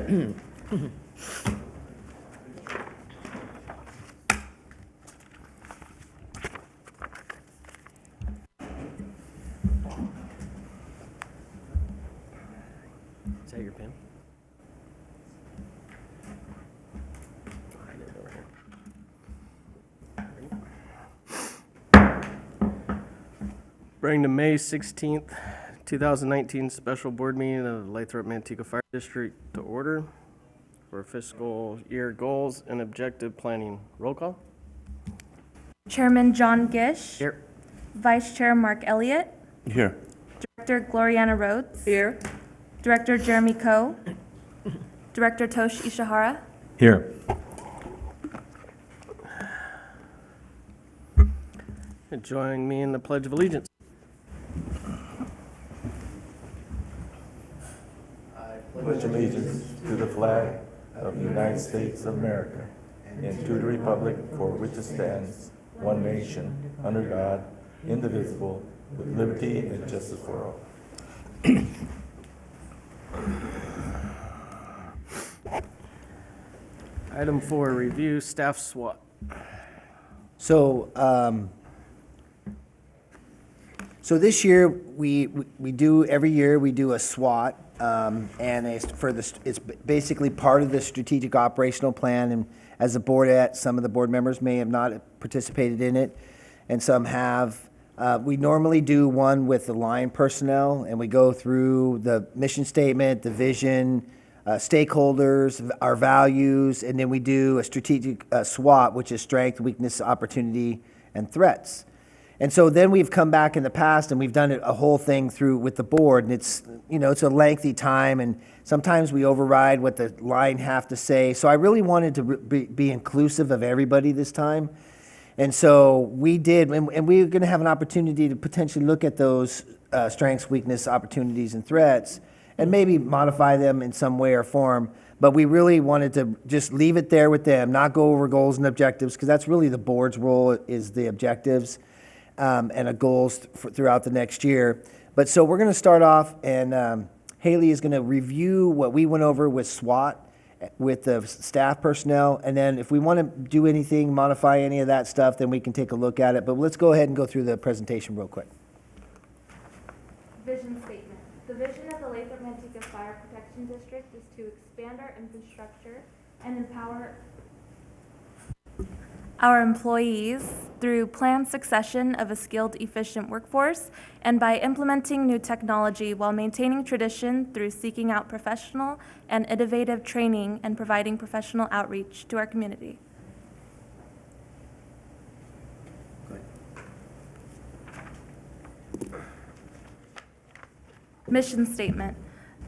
Is that your pen? Hide it over here. Bring the May 16th, 2019 special board meeting of the Lathrop Manteca Fire District to order for fiscal year goals and objective planning. Roll call. Chairman John Gish. Here. Vice Chair Mark Elliott. Here. Director Gloriana Rhodes. Here. Director Jeremy Coe. Director Tosh Ishihara. Here. Join me in the Pledge of Allegiance. Pledge allegiance to the flag of the United States of America and to the republic for which it stands, one nation, under God, indivisible, with liberty and justice for all. Item 4, review staff SWOT. So, so this year we do every year we do a SWOT, and it's basically part of the strategic operational plan. And as a board, some of the board members may have not participated in it, and some have. We normally do one with the line personnel, and we go through the mission statement, the vision, stakeholders, our values, and then we do a strategic SWOT, which is strength, weakness, opportunity, and threats. And so then we've come back in the past and we've done a whole thing through with the board, and it's a lengthy time, and sometimes we override what the line have to say. So I really wanted to be inclusive of everybody this time. And so we did, and we're going to have an opportunity to potentially look at those strengths, weakness, opportunities, and threats, and maybe modify them in some way or form. But we really wanted to just leave it there with them, not go over goals and objectives, because that's really the board's role, is the objectives and goals throughout the next year. But so we're going to start off, and Haley is going to review what we went over with SWOT, with the staff personnel, and then if we want to do anything, modify any of that stuff, then we can take a look at it. But let's go ahead and go through the presentation real quick. Vision statement. The vision of the Lathrop Manteca Fire Protection District is to expand our infrastructure and empower our employees through planned succession of a skilled, efficient workforce, and by implementing new technology while maintaining tradition through seeking out professional and innovative training and providing professional outreach to our community. Mission statement.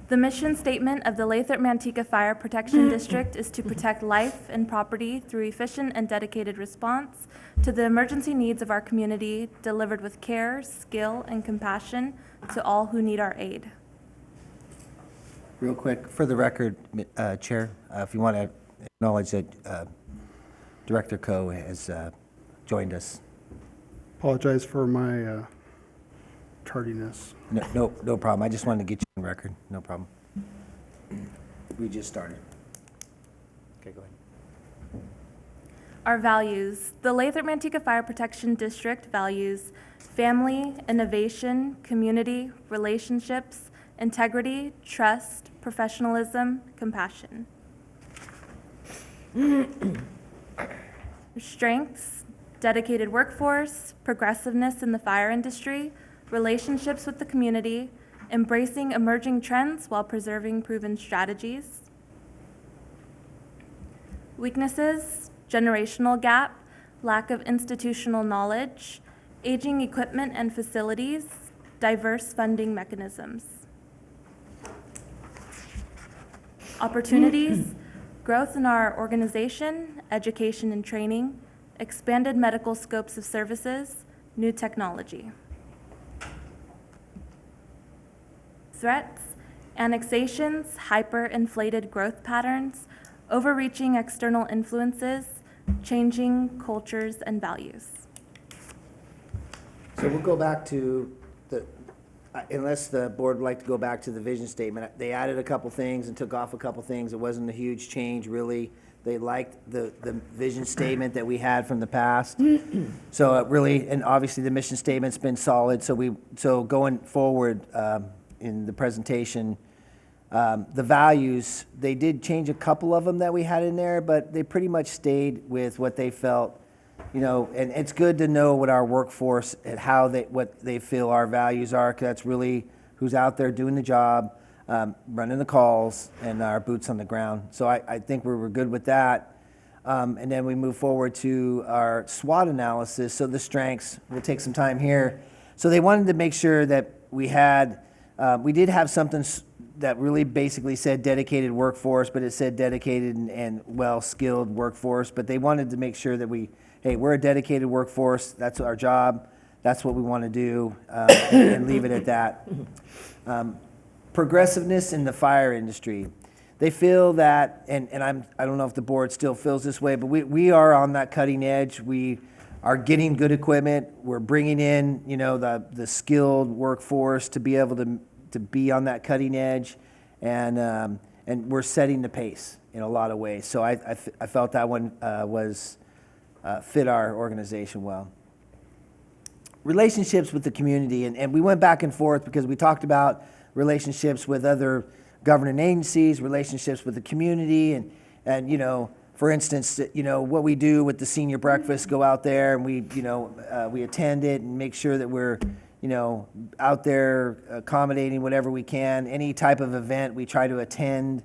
The mission statement of the Lathrop Manteca Fire Protection District is to protect life and property through efficient and dedicated response to the emergency needs of our community, delivered with care, skill, and compassion to all who need our aid. Real quick, for the record, Chair, if you want to acknowledge that Director Coe has joined us. Apologize for my tardiness. No problem. I just wanted to get you on record. No problem. We just started. Okay, go ahead. Our values. The Lathrop Manteca Fire Protection District values family, innovation, community, relationships, integrity, trust, professionalism, compassion. Strengths: dedicated workforce, progressiveness in the fire industry, relationships with the community, embracing emerging trends while preserving proven strategies. Weaknesses: generational gap, lack of institutional knowledge, aging equipment and facilities, diverse funding mechanisms. Opportunities: growth in our organization, education and training, expanded medical scopes of services, new technology. Threats: annexations, hyper-inflated growth patterns, overreaching external influences, changing cultures and values. So we'll go back to Unless the board would like to go back to the vision statement, they added a couple things and took off a couple things. It wasn't a huge change, really. They liked the vision statement that we had from the past. So it really, and obviously the mission statement's been solid, so going forward in the presentation, the values, they did change a couple of them that we had in there, but they pretty much stayed with what they felt, you know, and it's good to know what our workforce and what they feel our values are, 'cause that's really who's out there doing the job, running the calls, and our boots on the ground. So I think we were good with that. And then we move forward to our SWOT analysis. So the strengths, we'll take some time here. So they wanted to make sure that we did have something that really basically said dedicated workforce, but it said dedicated and well-skilled workforce. But they wanted to make sure that hey, we're a dedicated workforce. That's our job. That's what we want to do, and leave it at that. Progressiveness in the fire industry. They feel that, and I don't know if the board still feels this way, but we are on that cutting edge. We are getting good equipment. We're bringing in, you know, the skilled workforce to be able to be on that cutting edge, and we're setting the pace in a lot of ways. So I felt that one fit our organization well. Relationships with the community, and we went back and forth because we talked about relationships with other governing agencies, relationships with the community, and you know, for instance, you know, what we do with the senior breakfast, go out there and we attend it and make sure that we're, you know, out there accommodating whatever we can. Any type of event we try to attend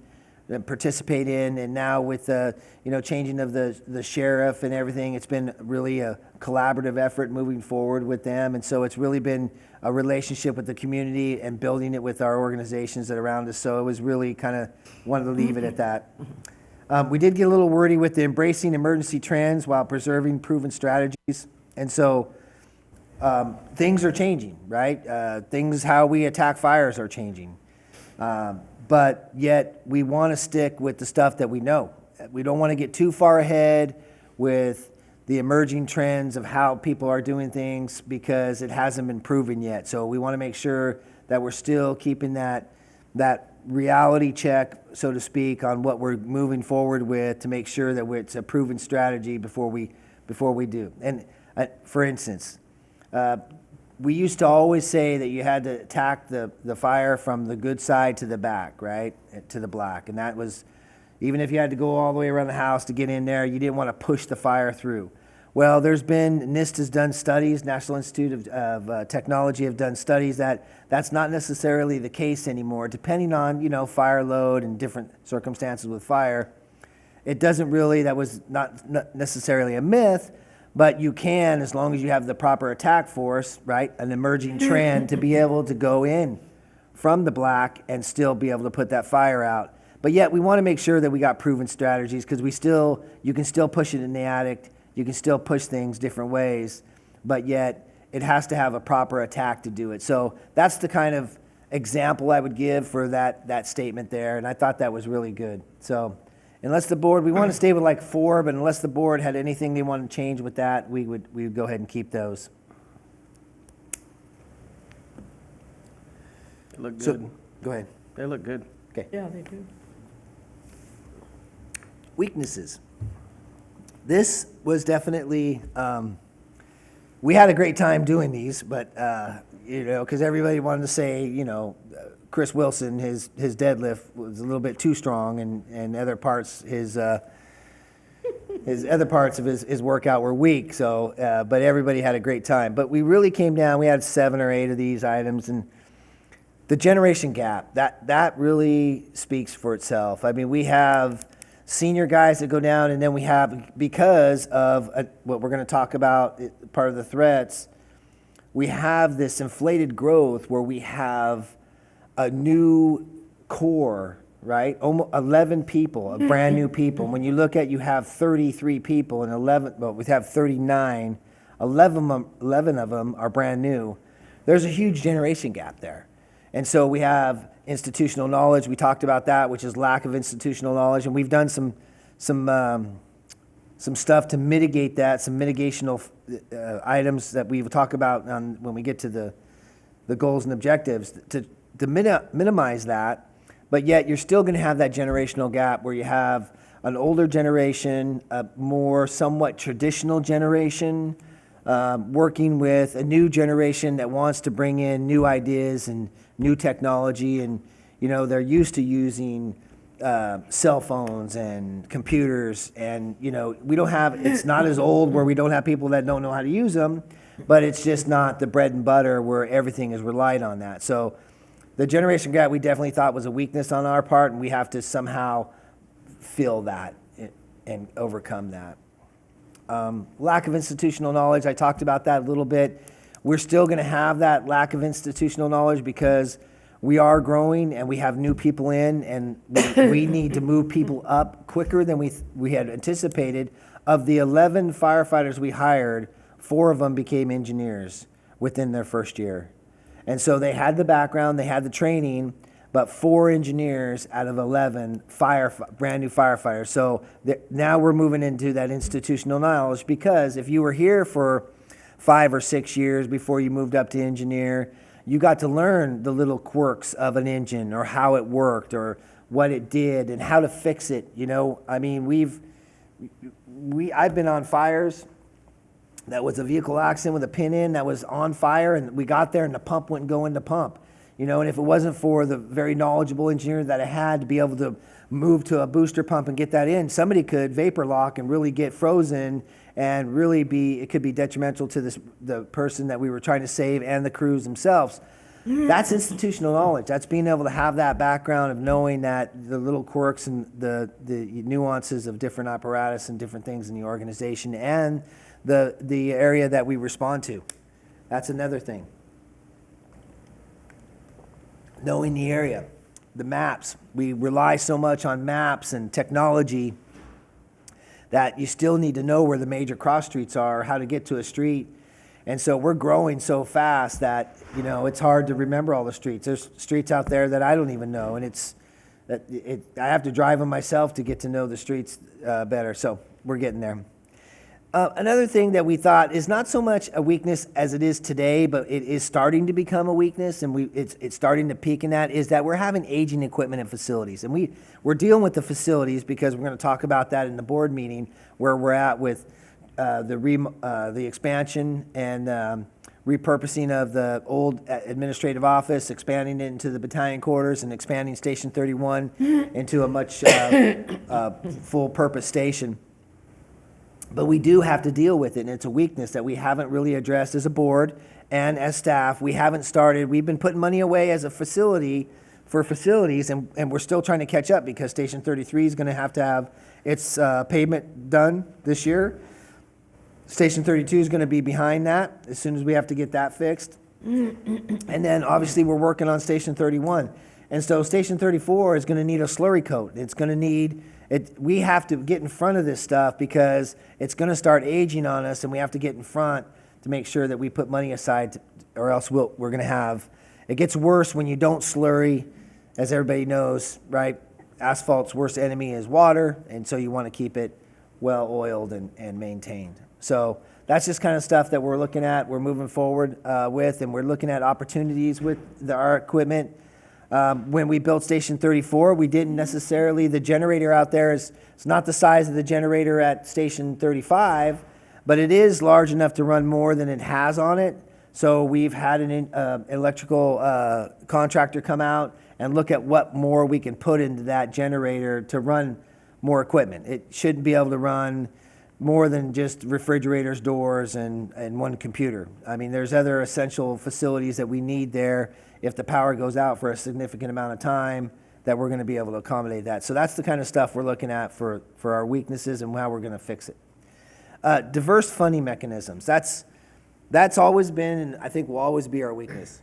and participate in, and now with the, you know, changing of the sheriff and everything, it's been really a collaborative effort moving forward with them, and so it's really been a relationship with the community and building it with our organizations that are around us. So it was really kind of wanted to leave it at that. We did get a little wordy with the embracing emergency trends while preserving proven strategies, and so things are changing, right? Things, how we attack fires are changing. But yet we want to stick with the stuff that we know. We don't want to get too far ahead with the emerging trends of how people are doing things because it hasn't been proven yet. So we want to make sure that we're still keeping that reality check, so to speak, on what we're moving forward with to make sure that it's a proven strategy before we do. And for instance, we used to always say that you had to attack the fire from the good side to the back, right, to the black. And that was, even if you had to go all the way around the house to get in there, you didn't want to push the fire through. Well, there's been, NIST has done studies, National Institute of Technology have done studies that's not necessarily the case anymore, depending on, you know, fire load and different circumstances with fire. It doesn't really, that was not necessarily a myth, but you can, as long as you have the proper attack force, right, an emerging trend, to be able to go in from the black and still be able to put that fire out. But yet we want to make sure that we got proven strategies, because you can still push it in the attic, you can still push things different ways, but yet it has to have a proper attack to do it. So that's the kind of example I would give for that statement there, and I thought that was really good. So unless the board, we want to stay with like 4, but unless the board had anything they wanted to change with that, we would go ahead and keep those. They look So, good. go ahead. They look good. Okay. Yeah, they do. Weaknesses. This was definitely, we had a great time doing these, but, you know, because everybody wanted to say, you know, Chris Wilson, his deadlift was a little bit too strong, and other parts, his other parts of his workout were weak. So, but everybody had a great time. But we really came down. We had 7 or 8 of these items, and the generation gap, that really speaks for itself. I mean, we have senior guys that go down, and then we have, because of what we're going to talk about, part of the threats, we have this inflated growth where we have a new core, right? Almost 11 people, brand new people. When you look at, you have 33 people, and we have 39. 11 of them are brand new. There's a huge generation gap there. And so we have institutional knowledge. We talked about that, which is lack of institutional knowledge, and we've done some stuff to mitigate that, some mitigational items that we will talk about when we get to the goals and objectives to minimize that, but yet you're still going to have that generational gap where you have an older generation, a more somewhat traditional generation, working with a new generation that wants to bring in new ideas and new technology, and they're used to using cell phones and computers, and we don't have, it's not as old where we don't have people that don't know how to use them, but it's just not the bread and butter where everything is relied on that. So the generation gap we definitely thought was a weakness on our part, and we have to somehow fill that and overcome that. Lack of institutional knowledge, I talked about that a little bit. We're still going to have that lack of institutional knowledge because we are growing and we have new people in, and we need to move people up quicker than we had anticipated. Of the 11 firefighters we hired, 4 of them became engineers within their first year. And so they had the background, they had the training, but 4 engineers out of 11 brand new firefighters. So now we're moving into that institutional knowledge, because if you were here for 5 or 6 years before you moved up to engineer, you got to learn the little quirks of an engine, or how it worked, or what it did, and how to fix it. I mean, I've been on fires that was a vehicle accident with a pin in that was on fire, and we got there and the pump wouldn't go in the pump. And if it wasn't for the very knowledgeable engineer that I had to be able to move to a booster pump and get that in, somebody could vapor lock and really get frozen, and really it could be detrimental to the person that we were trying to save and the crews themselves. That's institutional knowledge. That's being able to have that background of knowing that the little quirks and the nuances of different apparatus and different things in the organization, and the area that we respond to. That's another thing. Knowing the area, the maps. We rely so much on maps and technology that you still need to know where the major cross streets are, how to get to a street. And so we're growing so fast that, it's hard to remember all the streets. There's streets out there that I don't even know, and I have to drive them myself to get to know the streets better. So we're getting there. Another thing that we thought is not so much a weakness as it is today, but it is starting to become a weakness, and it's starting to peak in that, is that we're having aging equipment in facilities. And we're dealing with the facilities because we're going to talk about that in the board meeting, where we're at with the expansion and repurposing of the old administrative office, expanding it into the battalion quarters, and expanding Station 31 into a much full-purpose station. But we do have to deal with it, and it's a weakness that we haven't really addressed as a board and as staff. We've been putting money away as a facility for facilities, and we're still trying to catch up, because Station 33 is going to have its pavement done this year. Station 32 is going to be behind that as soon as we have to get that fixed. And then obviously we're working on Station 31. And so Station 34 is going to need a slurry coat. It's going to need it. We have to get in front of this stuff because it's going to start aging on us, and we have to get in front to make sure that we put money aside, or else we're going to have, it gets worse when you don't slurry, as everybody knows, right? Asphalt's worst enemy is water, and so you want to keep it well oiled and maintained. So that's just kind of stuff that we're looking at, we're moving forward with, and we're looking at opportunities with our equipment. When we built Station 34, we didn't necessarily, the generator out there it's not the size of the generator at Station 35, but it is large enough to run more than it has on it. So we've had an electrical contractor come out and look at what more we can put into that generator to run more equipment. It shouldn't be able to run more than just refrigerators, doors, and one computer. I mean, there's other essential facilities that we need there if the power goes out for a significant amount of time, that we're going to be able to accommodate that. So that's the kind of stuff we're looking at for our weaknesses and how we're going to fix it. Diverse funding mechanisms. That's always been, and I think will always be, our weakness.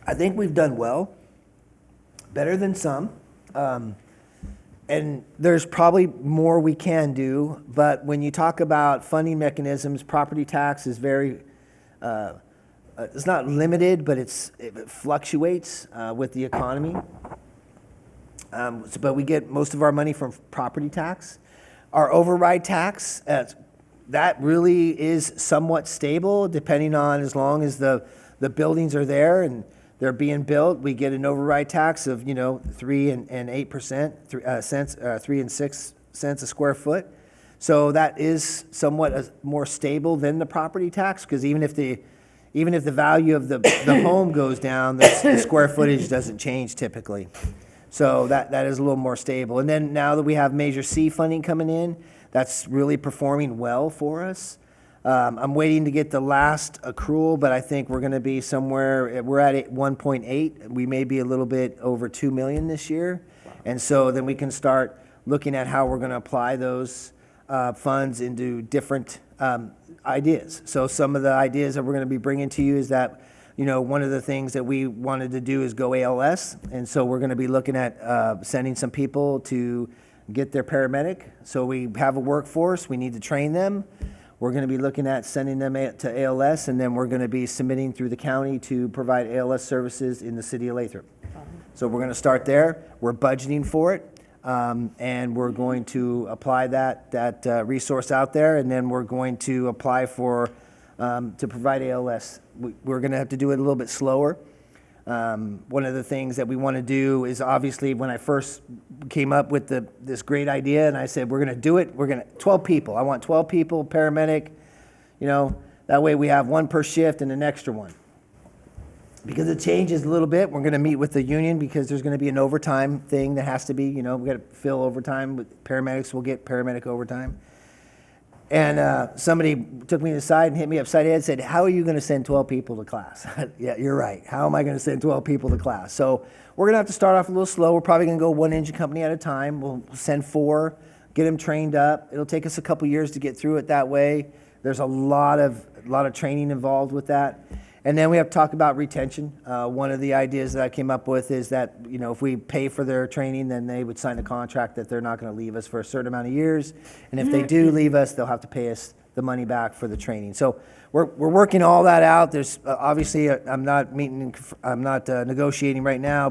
I think we've done well, better than some. And there's probably more we can do, but when you talk about funding mechanisms, property tax is very, it's not limited, but it fluctuates with the economy. But we get most of our money from property tax. Our override tax that really is somewhat stable, depending on, as long as the buildings are there and they're being built, we get an override tax of, 3 and 8%, 3 and 6 cents a square foot. So that is somewhat more stable than the property tax, because even if the value of the home goes down, the square footage doesn't change typically. So that is a little more stable. And then now that we have Measure C funding coming in, that's really performing well for us. I'm waiting to get the last accrual, but I think we're going to be somewhere, we're at 1.8. We may be a little bit over 2 million this year. And so then we can start looking at how we're going to apply those funds into different ideas. So some of the ideas that we're going to be bringing to you is that, one of the things that we wanted to do is go ALS. And so we're going to be looking at sending some people to get their paramedic. So we have a workforce, we need to train them. We're going to be looking at sending them to ALS, and then we're going to be submitting through the county to provide ALS services in the city of Lathrop. So we're going to start there. We're budgeting for it, and we're going to apply that resource out there, and then we're going to apply for to provide ALS. We're going to have to do it a little bit slower. One of the things that we want to do is, obviously, when I first came up with this great idea, and I said, we're going to do it, 12 people. I want 12 people, paramedic, that way we have one per shift and an extra one. Because it changes a little bit, we're going to meet with the union because there's going to be an overtime thing that has to be, we got to fill overtime. With paramedics, we'll get paramedic overtime. And somebody took me aside and hit me upside the head and said, how are you going to send 12 people to class? Yeah, you're right. How am I going to send 12 people to class? So we're going to have to start off a little slow. We're probably going to go one engine company at a time. We'll send 4, get them trained up. It'll take us a couple years to get through it that way. There's a lot of training involved with that. And then we have to talk about retention. One of the ideas that I came up with is that, if we pay for their training, then they would sign a contract that they're not going to leave us for a certain amount of years. And if they do leave us, they'll have to pay us the money back for the training. So we're working all that out. There's obviously, I'm not negotiating right now,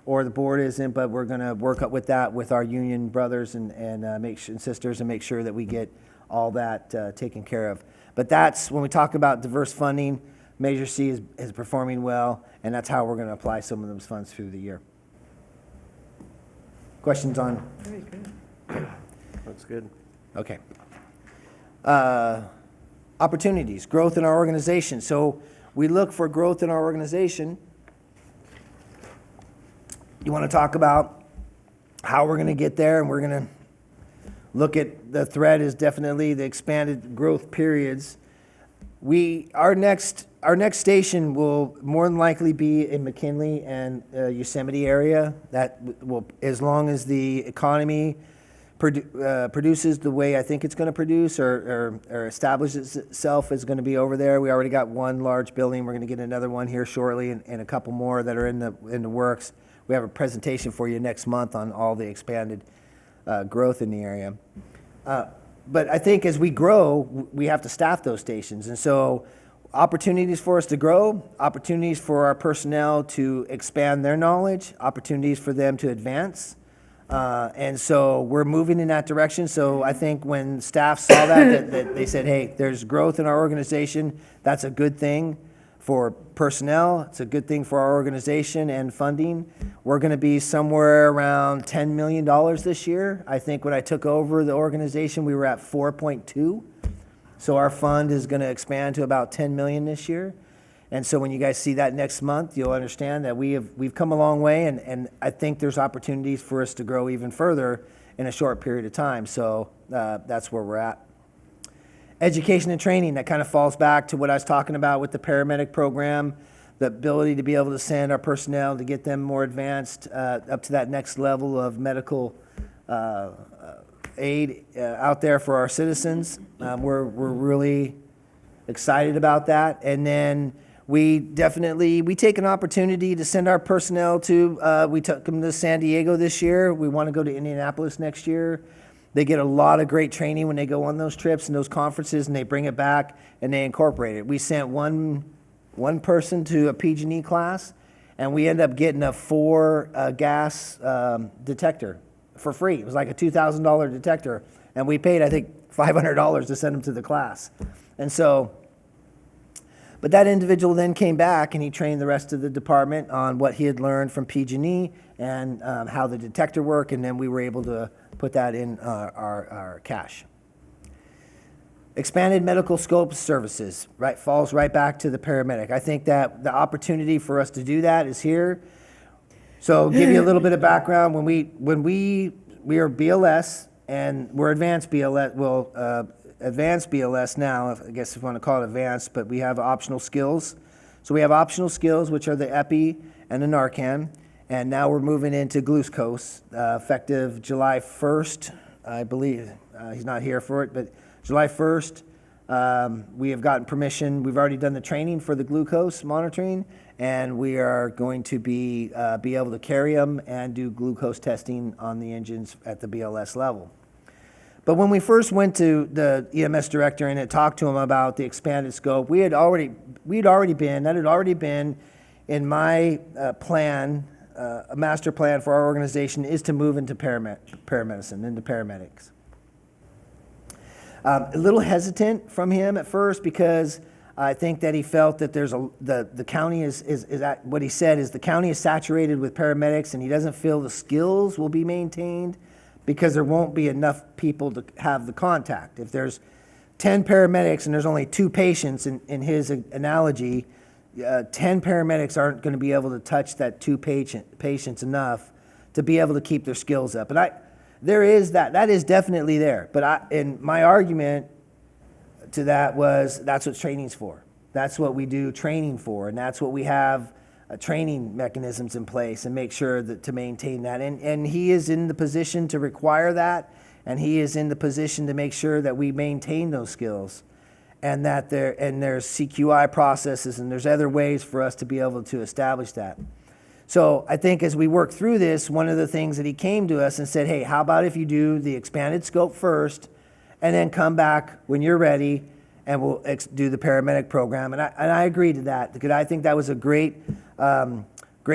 or the board isn't, but we're going to work up with that with our union brothers and sisters and make sure that we get all that taken care of. But that's when we talk about diverse funding. Measure C is performing well, and that's how we're going to apply some of those funds through the year. Questions on? Very good. That's good. Okay. Opportunities, growth in our organization. So we look for growth in our organization. You want to talk about how we're going to get there, and we're going to look at the thread is definitely the expanded growth periods. Our next station will more than likely be in McKinley and Yosemite area. That will, as long as the economy produces the way I think it's going to produce, or establishes itself, is going to be over there. We already got one large building. We're going to get another one here shortly, and a couple more that are in the works. We have a presentation for you next month on all the expanded growth in the area. But I think as we grow, we have to staff those stations. And so opportunities for us to grow, opportunities for our personnel to expand their knowledge, opportunities for them to advance. And so we're moving in that direction. So I think when staff saw that they said, hey, there's growth in our organization, that's a good thing for personnel. It's a good thing for our organization and funding. We're going to be somewhere around $10 million this year. I think when I took over the organization, we were at 4.2. So our fund is going to expand to about 10 million this year. And so when you guys see that next month, you'll understand that we've come a long way, and I think there's opportunities for us to grow even further in a short period of time. So that's where we're at. Education and training, that kind of falls back to what I was talking about with the paramedic program, the ability to be able to send our personnel to get them more advanced up to that next level of medical aid out there for our citizens. We're really excited about that. And then we take an opportunity to send our personnel we took them to San Diego this year. We want to go to Indianapolis next year. They get a lot of great training when they go on those trips and those conferences, and they bring it back and they incorporate it. We sent one person to a PG&E class, and we ended up getting a 4 gas detector for free. It was like a $2,000 detector, And we paid, I think, $500 to send him to the class. And so, but that individual then came back and he trained the rest of the department on what he had learned from PG&E and how the detector worked, and then we were able to put that in our cash. Expanded medical scope services, right, falls right back to the paramedic. I think that the opportunity for us to do that is here. So give you a little bit of background. When we are BLS and we're advanced BLS, advanced BLS now, I guess if you want to call it advanced, but we have optional skills. So we have optional skills, which are the Epi and the Narcan, and now we're moving into glucose, effective July 1st, I believe. He's not here for it, but July 1st, we have gotten permission. We've already done the training for the glucose monitoring, and we are going to be able to carry them and do glucose testing on the engines at the BLS level. But when we first went to the EMS director and had talked to him about the expanded scope, that had already been in my plan, a master plan for our organization is to move into paramedicine, into paramedics. A little hesitant from him at first because I think that he felt that the county is what he said is the county is saturated with paramedics and he doesn't feel the skills will be maintained because there won't be enough people to have the contact. If there's 10 paramedics and there's only 2 patients in his analogy, 10 paramedics aren't going to be able to touch that 2 patients enough to be able to keep their skills up. And there is that is definitely there. But and my argument to that was that's what training's for. That's what we do training for, and that's what we have training mechanisms in place and make sure that to maintain that. And he is in the position to require that, and he is in the position to make sure that we maintain those skills, and that there's CQI processes and there's other ways for us to be able to establish that. So I think as we work through this, one of the things that he came to us and said, hey, how about if you do the expanded scope first and then come back when you're ready and we'll do the paramedic program. And I agreed to that because I think that was a great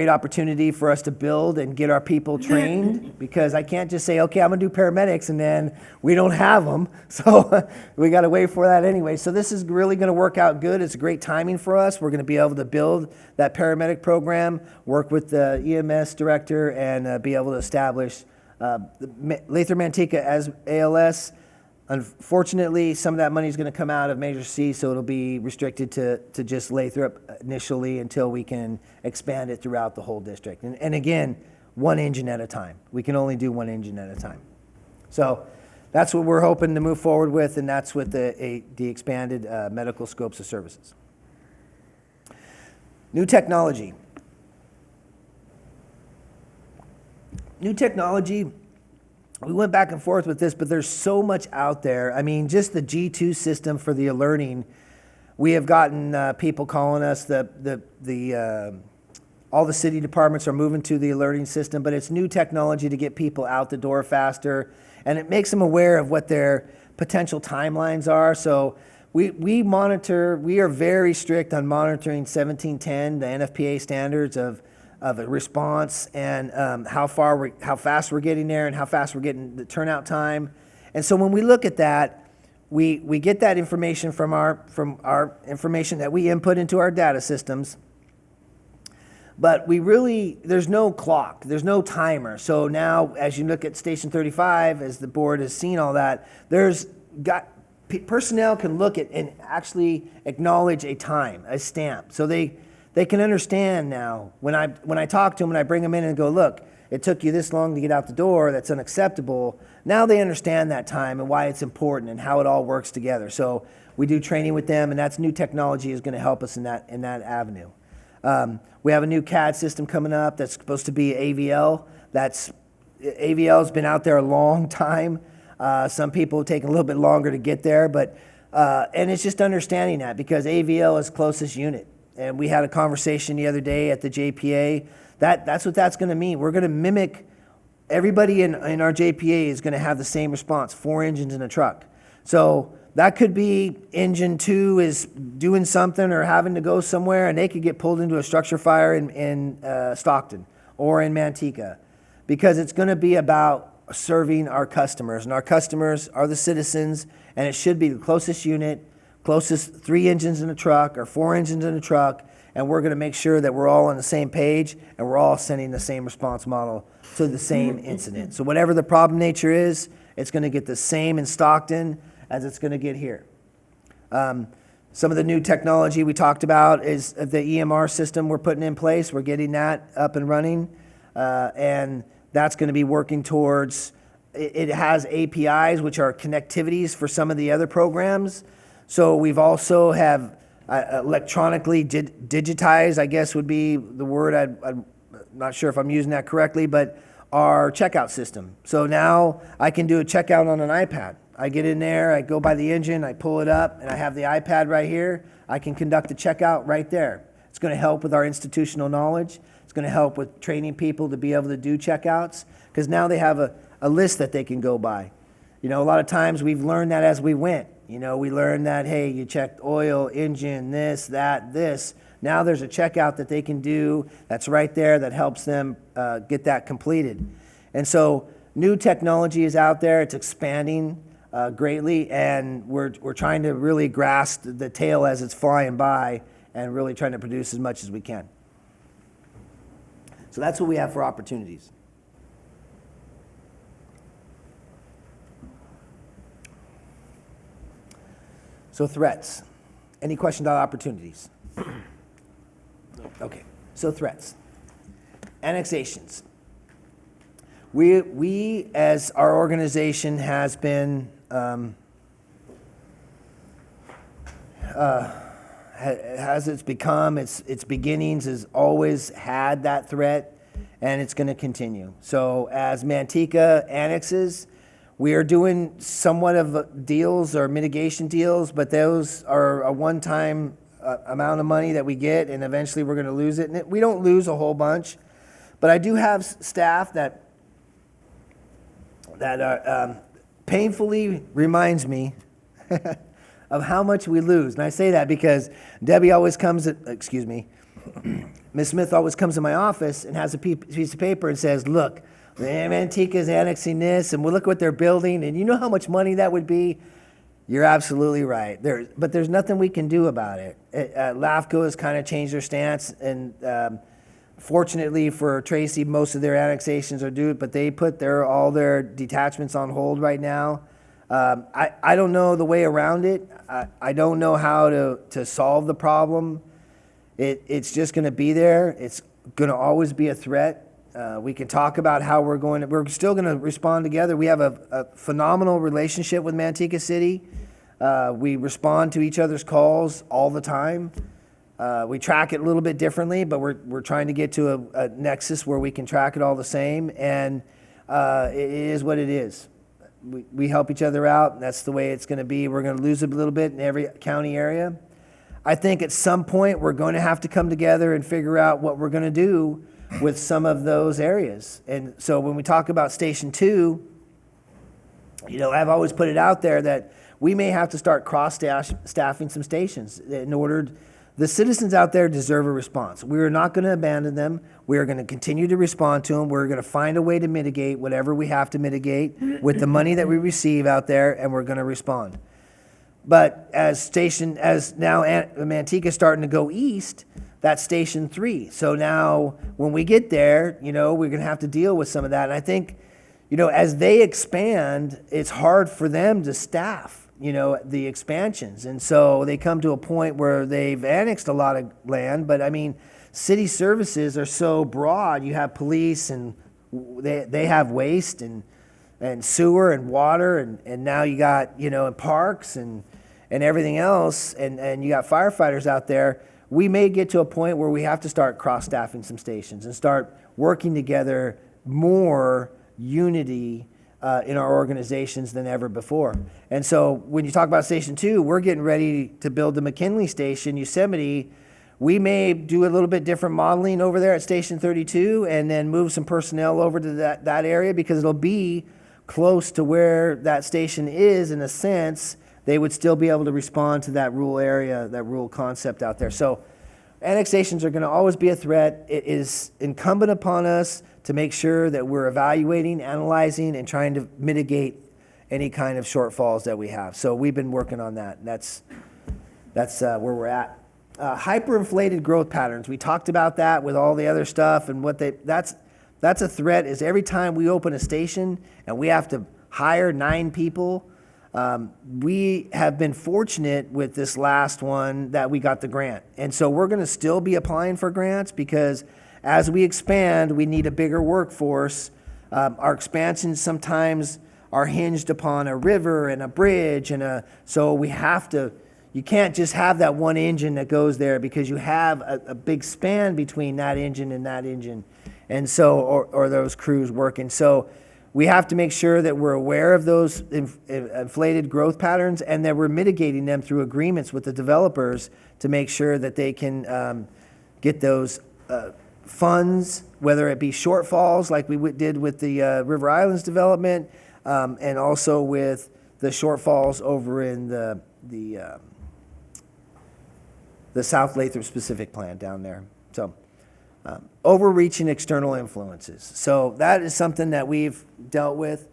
opportunity for us to build and get our people trained because I can't just say, okay, I'm gonna do paramedics and then we don't have them. So we gotta wait for that anyway. So this is really gonna work out good. It's a great timing for us. We're gonna be able to build that paramedic program, work with the EMS director and be able to establish Lathrop Manteca as ALS. Unfortunately, some of that money is going to come out of Measure C, so it'll be restricted to just Lathrop initially until we can expand it throughout the whole district. And again, 1 engine at a time. We can only do 1 engine at a time. So that's what we're hoping to move forward with, and that's with the expanded medical scopes of services. New technology. New technology. We went back and forth with this, but there's so much out there. I mean, just the G2 system for the alerting. We have gotten people calling us. All the city departments are moving to the alerting system, but it's new technology to get people out the door faster, and it makes them aware of what their potential timelines are. So we monitor. We are very strict on monitoring 1710, the NFPA standards of a response and how fast we're getting there and how fast we're getting the turnout time. And so when we look at that, we get that information from our information that we input into our data systems. But there's no clock, there's no timer. So now as you look at Station 35, as the board has seen all that, personnel can look at and actually acknowledge a time, a stamp. So they can understand now when I talk to them and I bring them in and go, look, it took you this long to get out the door, that's unacceptable. Now they understand that time and why it's important and how it all works together. So we do training with them, and that's new technology is going to help us in that avenue. We have a new CAD system coming up that's supposed to be AVL. AVL's been out there a long time. Some people take a little bit longer to get there, but and it's just understanding that because AVL is closest unit. And we had a conversation the other day at the JPA. That's what that's going to mean. We're going to mimic everybody in our JPA is going to have the same response, 4 engines in a truck. So that could be engine 2 is doing something or having to go somewhere, and they could get pulled into a structure fire in Stockton or in Manteca because it's going to be about serving our customers. And our customers are the citizens, and it should be the closest unit, closest 3 engines in a truck or 4 engines in a truck, and we're going to make sure that we're all on the same page and we're all sending the same response model to the same incident. So whatever the problem nature is, it's going to get the same in Stockton as it's going to get here. Some of the new technology we talked about is the EMR system we're putting in place. We're getting that up and running, and that's going to be working towards, it has APIs, which are connectivities for some of the other programs. So we've also have electronically digitized, I guess would be the word. I'm not sure if I'm using that correctly, but our checkout system. So now I can do a checkout on an iPad. I get in there, I go by the engine, I pull it up, and I have the iPad right here. I can conduct a checkout right there. It's going to help with our institutional knowledge. It's going to help with training people to be able to do checkouts, because now they have a list that they can go by. You know, a lot of times we've learned that as we went. You know, we learned that, hey, you checked oil, engine, this, that, this. Now there's a checkout that they can do that's right there that helps them get that completed. And so new technology is out there. It's expanding greatly, and we're trying to really grasp the tail as it's flying by and really trying to produce as much as we can. So that's what we have for opportunities. So threats. Any questions about opportunities? Okay, so threats. Annexations. We as our organization has been, has its become, its beginnings has always had that threat, and it's going to continue. So as Manteca annexes, we are doing somewhat of deals or mitigation deals, but those are a one-time amount of money that we get, and eventually we're going to lose it. And we don't lose a whole bunch, but I do have staff that painfully reminds me of how much we lose. And I say that because Debbie always comes, Ms. Smith always comes to my office and has a piece of paper and says, look, Manteca's annexing this, and we'll look what they're building, and you know how much money that would be? You're absolutely right. But there's nothing we can do about it. LAFCO has kind of changed their stance, and fortunately for Tracy, most of their annexations are due, but they put all their detachments on hold right now. I don't know the way around it. I don't know how to solve the problem. It's just going to be there. It's going to always be a threat. We can talk about how we're still going to respond together. We have a phenomenal relationship with Manteca City. We respond to each other's calls all the time. We track it a little bit differently, but we're trying to get to a nexus where we can track it all the same, and it is what it is. We help each other out, and that's the way it's going to be. We're going to lose a little bit in every county area. I think at some point we're going to have to come together and figure out what we're going to do with some of those areas. And so when we talk about Station 2, you know, I've always put it out there that we may have to start cross-staffing some stations in order. The citizens out there deserve a response. We are not going to abandon them. We are going to continue to respond to them. We're going to find a way to mitigate whatever we have to mitigate with the money that we receive out there, and we're going to respond. But as now Manteca's starting to go east, that's Station 3. So now when we get there, you know, we're going to have to deal with some of that. And I think, you know, as they expand, it's hard for them to staff, you know, the expansions. And so they come to a point where they've annexed a lot of land. But I mean, city services are so broad. You have police, and they have waste and sewer and water. And now you got, you know, parks and everything else. And you got firefighters out there. We may get to a point where we have to start cross-staffing some stations and start working together, more unity in our organizations than ever before. And so when you talk about Station 2, we're getting ready to build the McKinley Station, Yosemite. We may do a little bit different modeling over there at Station 32 and then move some personnel over to that area, because it'll be close to where that station is. In a sense, they would still be able to respond to that rural area, that rural concept out there. So annexations are going to always be a threat. It is incumbent upon us to make sure that we're evaluating, analyzing, and trying to mitigate any kind of shortfalls that we have. So we've been working on that. And that's where we're at. Hyperinflated growth patterns. We talked about that with all the other stuff and that's a threat. Is every time we open a station and we have to hire 9 people. We have been fortunate with this last one that we got the grant. And so we're going to still be applying for grants because as we expand, we need a bigger workforce. Our expansions sometimes are hinged upon a river and a bridge, so we have to, you can't just have that one engine that goes there because you have a big span between that engine and that engine, and so, or those crews working. So we have to make sure that we're aware of those inflated growth patterns and that we're mitigating them through agreements with the developers to make sure that they can get those funds, whether it be shortfalls like we did with the River Islands development, and also with the shortfalls over in the South Lathrop specific plan down there. So overreaching external influences. So that is something that we've dealt with.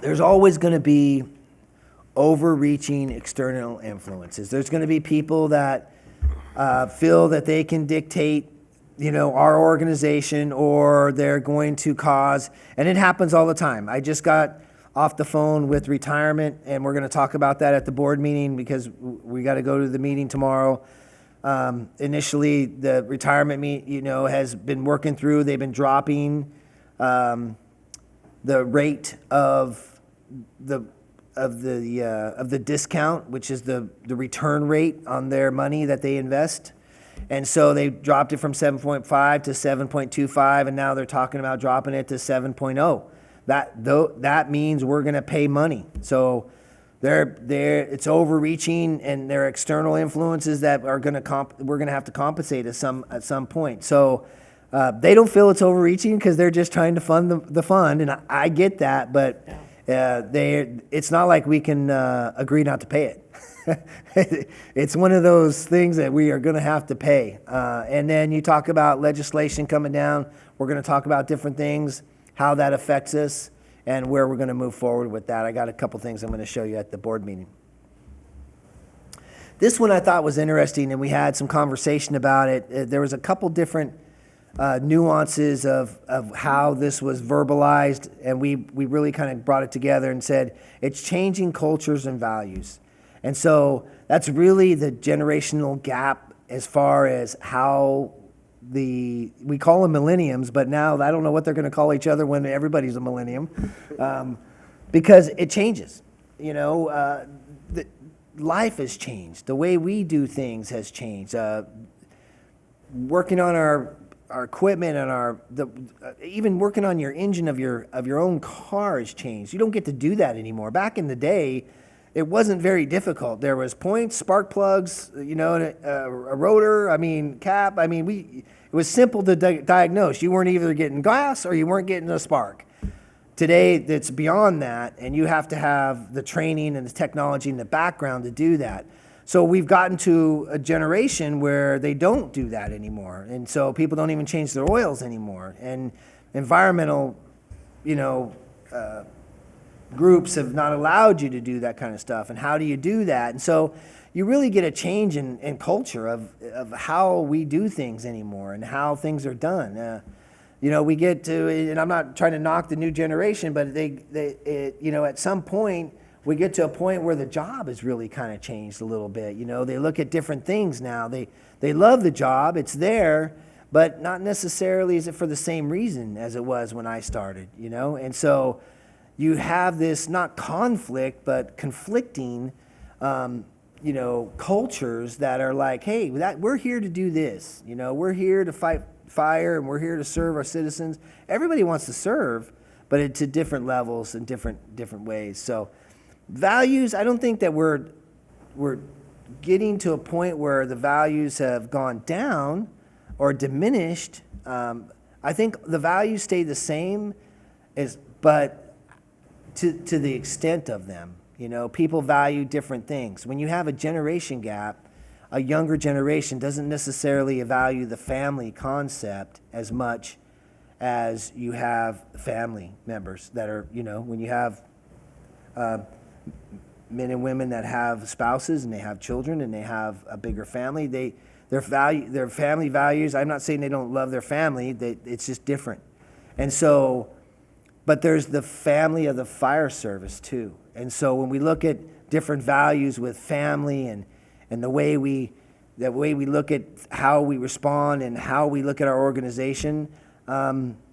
There's always going to be overreaching external influences. There's going to be people that feel that they can dictate, our organization, or they're going to cause, and it happens all the time. I just got off the phone with retirement, and we're going to talk about that at the board meeting because we got to go to the meeting tomorrow. Initially, the retirement has been working through. They've been dropping the rate of the discount, which is the return rate on their money that they invest. And so they dropped it from 7.5 to 7.25, and now they're talking about dropping it to 7.0. That means we're going to pay money. So it's overreaching, and there are external influences that are going to we're going to have to compensate at some point. So they don't feel it's overreaching because they're just trying to fund the fund, and I get that, but it's not like we can agree not to pay it. It's one of those things that we are going to have to pay. And then you talk about legislation coming down. We're going to talk about different things, how that affects us, and where we're going to move forward with that. I got a couple things I'm going to show you at the board meeting. This one I thought was interesting, and we had some conversation about it. There was a couple different nuances of how this was verbalized, and we really kind of brought it together and said it's changing cultures and values. And so that's really the generational gap as far as how we call them millenniums, but now I don't know what they're going to call each other when everybody's a millennium, because it changes. Life has changed. The way we do things has changed. Working on our equipment and even working on your engine of your own car has changed. You don't get to do that anymore. Back in the day, it wasn't very difficult. There was points, spark plugs, a rotor, cap. It was simple to diagnose. You weren't either getting gas or you weren't getting a spark. Today, it's beyond that, and you have to have the training and the technology in the background to do that. So we've gotten to a generation where they don't do that anymore, and so people don't even change their oils anymore. And environmental, groups have not allowed you to do that kind of stuff. And how do you do that? And so you really get a change in culture of how we do things anymore and how things are done. We get to, and I'm not trying to knock the new generation, but at some point we get to a point where the job has really kind of changed a little bit. They look at different things now. They love the job, it's there, but not necessarily is it for the same reason as it was when I started. And so you have this not conflict, but conflicting, cultures that are like, hey, we're here to do this. We're here to fight fire, and we're here to serve our citizens. Everybody wants to serve, but it's at different levels and different ways. So values, I don't think that we're getting to a point where the values have gone down or diminished. I think the values stay the same, but to the extent of them. You know, people value different things. When you have a generation gap, a younger generation doesn't necessarily value the family concept as much as you have family members that are, you know, when you have men and women that have spouses and they have children and they have a bigger family, their family values, I'm not saying they don't love their family, it's just different. And so, but there's the family of the fire service too. And so when we look at different values with family and the way we look at how we respond and how we look at our organization,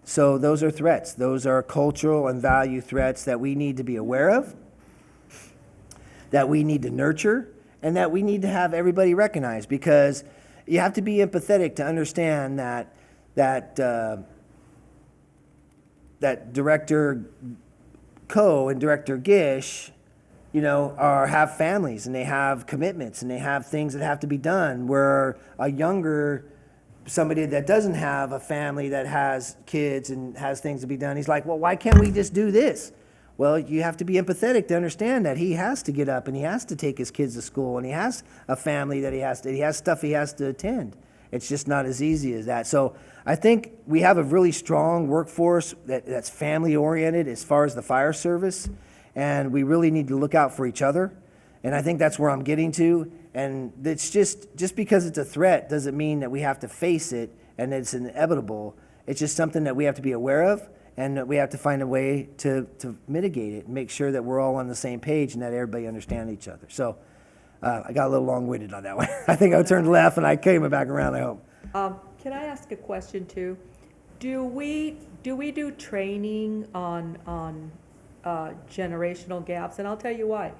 so those are threats. Those are cultural and value threats that we need to be aware of, that we need to nurture, and that we need to have everybody recognize, because you have to be empathetic to understand that Director Coe and Director Gish, you know, have families and they have commitments and they have things that have to be done, where somebody that doesn't have a family that has kids and has things to be done, he's like, well, why can't we just do this? Well, you have to be empathetic to understand that he has to get up and he has to take his kids to school and he has a family that he has stuff he has to attend. It's just not as easy as that. So I think we have a really strong workforce that's family oriented as far as the fire service, and we really need to look out for each other. And I think that's where I'm getting to. And it's just because it's a threat doesn't mean that we have to face it and it's inevitable. It's just something that we have to be aware of, and that we have to find a way to mitigate it and make sure that we're all on the same page and that everybody understands each other. So I got a little long-winded on that one. I think I turned left and I came back around, I hope. Can I ask a question too? Do we do training on generational gaps? And I'll tell you why.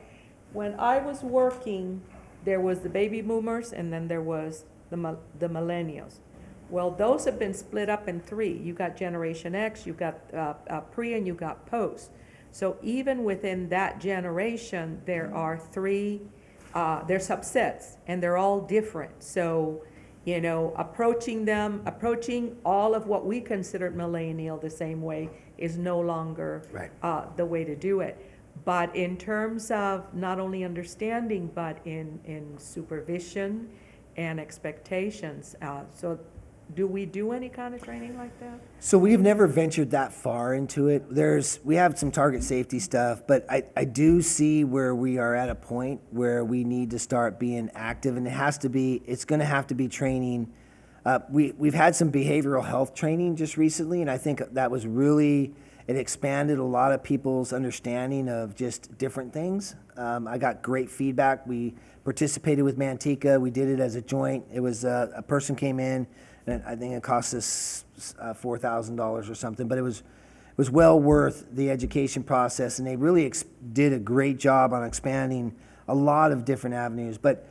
When I was working, there was the baby boomers and then there was the millennials. Well, those have been split up in three. You got Generation X, you got pre, and you got post. So even within that generation, there are three, there's subsets, and they're all different. So, you know, approaching all of what we considered millennial the same way is no longer Right. the way to do it. But in terms of not only understanding, but in supervision and expectations, so do we do any kind of training like that? So we've never ventured that far into it. We have some target safety stuff, but I do see where we are at a point where we need to start being active, and it's going to have to be training. We've had some behavioral health training just recently, and I think that was it expanded a lot of people's understanding of just different things. I got great feedback. We participated with Manteca. We did it as a joint. It was a person came in, and I think it cost us $4,000 or something, but it was well worth the education process, and they really did a great job on expanding a lot of different avenues. But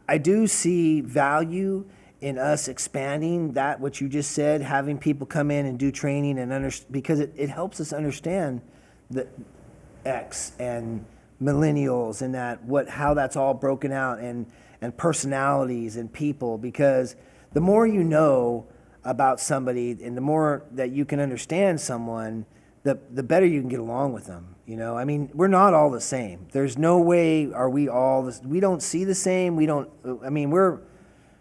I do see value in us expanding that, what you just said, having people come in and do training because it helps us understand the X and millennials and how that's all broken out, and personalities and people, because the more you know about somebody and the more that you can understand someone, the better you can get along with them. You know, I mean, we're not all the same. There's no way we don't see the same.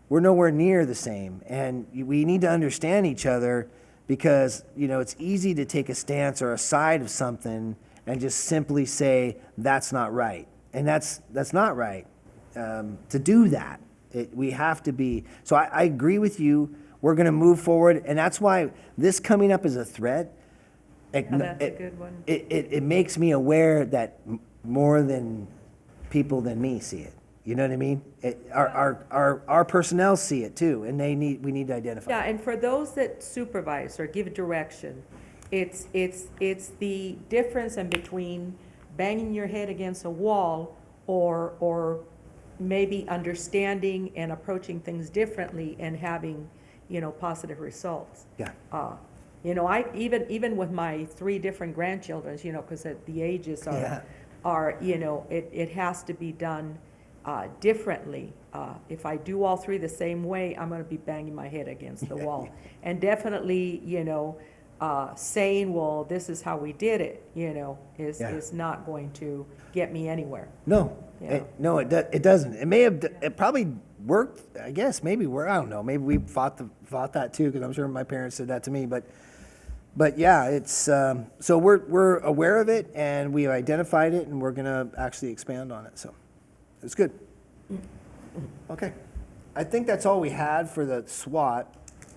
We're nowhere near the same, and we need to understand each other, because, you know, it's easy to take a stance or a side of something and just simply say that's not right, and that's not right. To do that, we have to be. So I agree with you. We're going to move forward, and that's why this coming up as a threat. That's a good one. It makes me aware that more than people than me see it. You know what I mean? Our personnel see it too, and we need to identify. Yeah, and for those that supervise or give direction, it's the difference in between banging your head against a wall or maybe understanding and approaching things differently and having, you know, positive results. Yeah. You know, I even with my 3 different grandchildren, you know, because the ages are you know, it has to be done differently. If I do all 3 the same way, I'm going to be banging my head against the wall. And definitely, you know, saying, well, this is how we did it, is Yeah. not going to get me anywhere. No, Yeah. no, it doesn't. It may have, it probably worked, I guess, maybe I don't know, maybe we thought that too, because I'm sure my parents said that to me, but yeah, it's, so we're aware of it, and we have identified it, and we're gonna actually expand on it, so, it's good. Okay, I think that's all we had for the SWAT.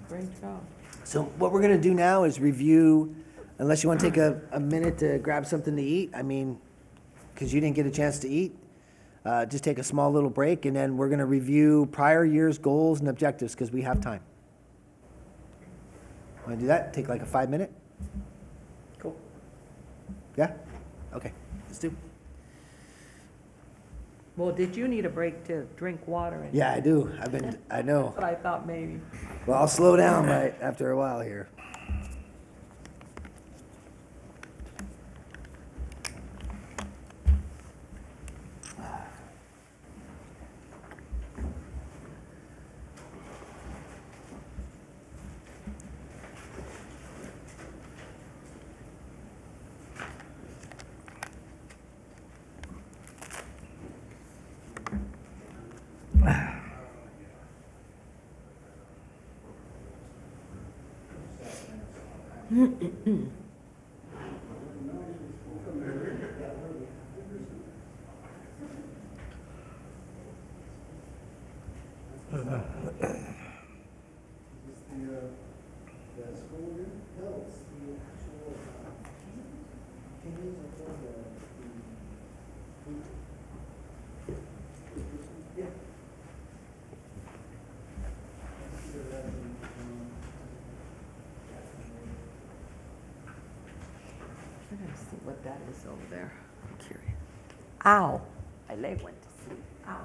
Great job. So what we're gonna do now is review, unless you wanna take a minute to grab something to eat, I mean, because you didn't get a chance to eat, just take a small little break, and then we're gonna review prior year's goals and objectives, because we have time. Want to do that? Take like a 5 minute? Cool. Yeah? Okay, let's do. Well, did you need a break to drink water? And Yeah, I do. I know. But I thought maybe. Well, I'll slow down right after a while here. I gotta see what that is over there. I'm curious. Ow, my leg went to sleep. Ow.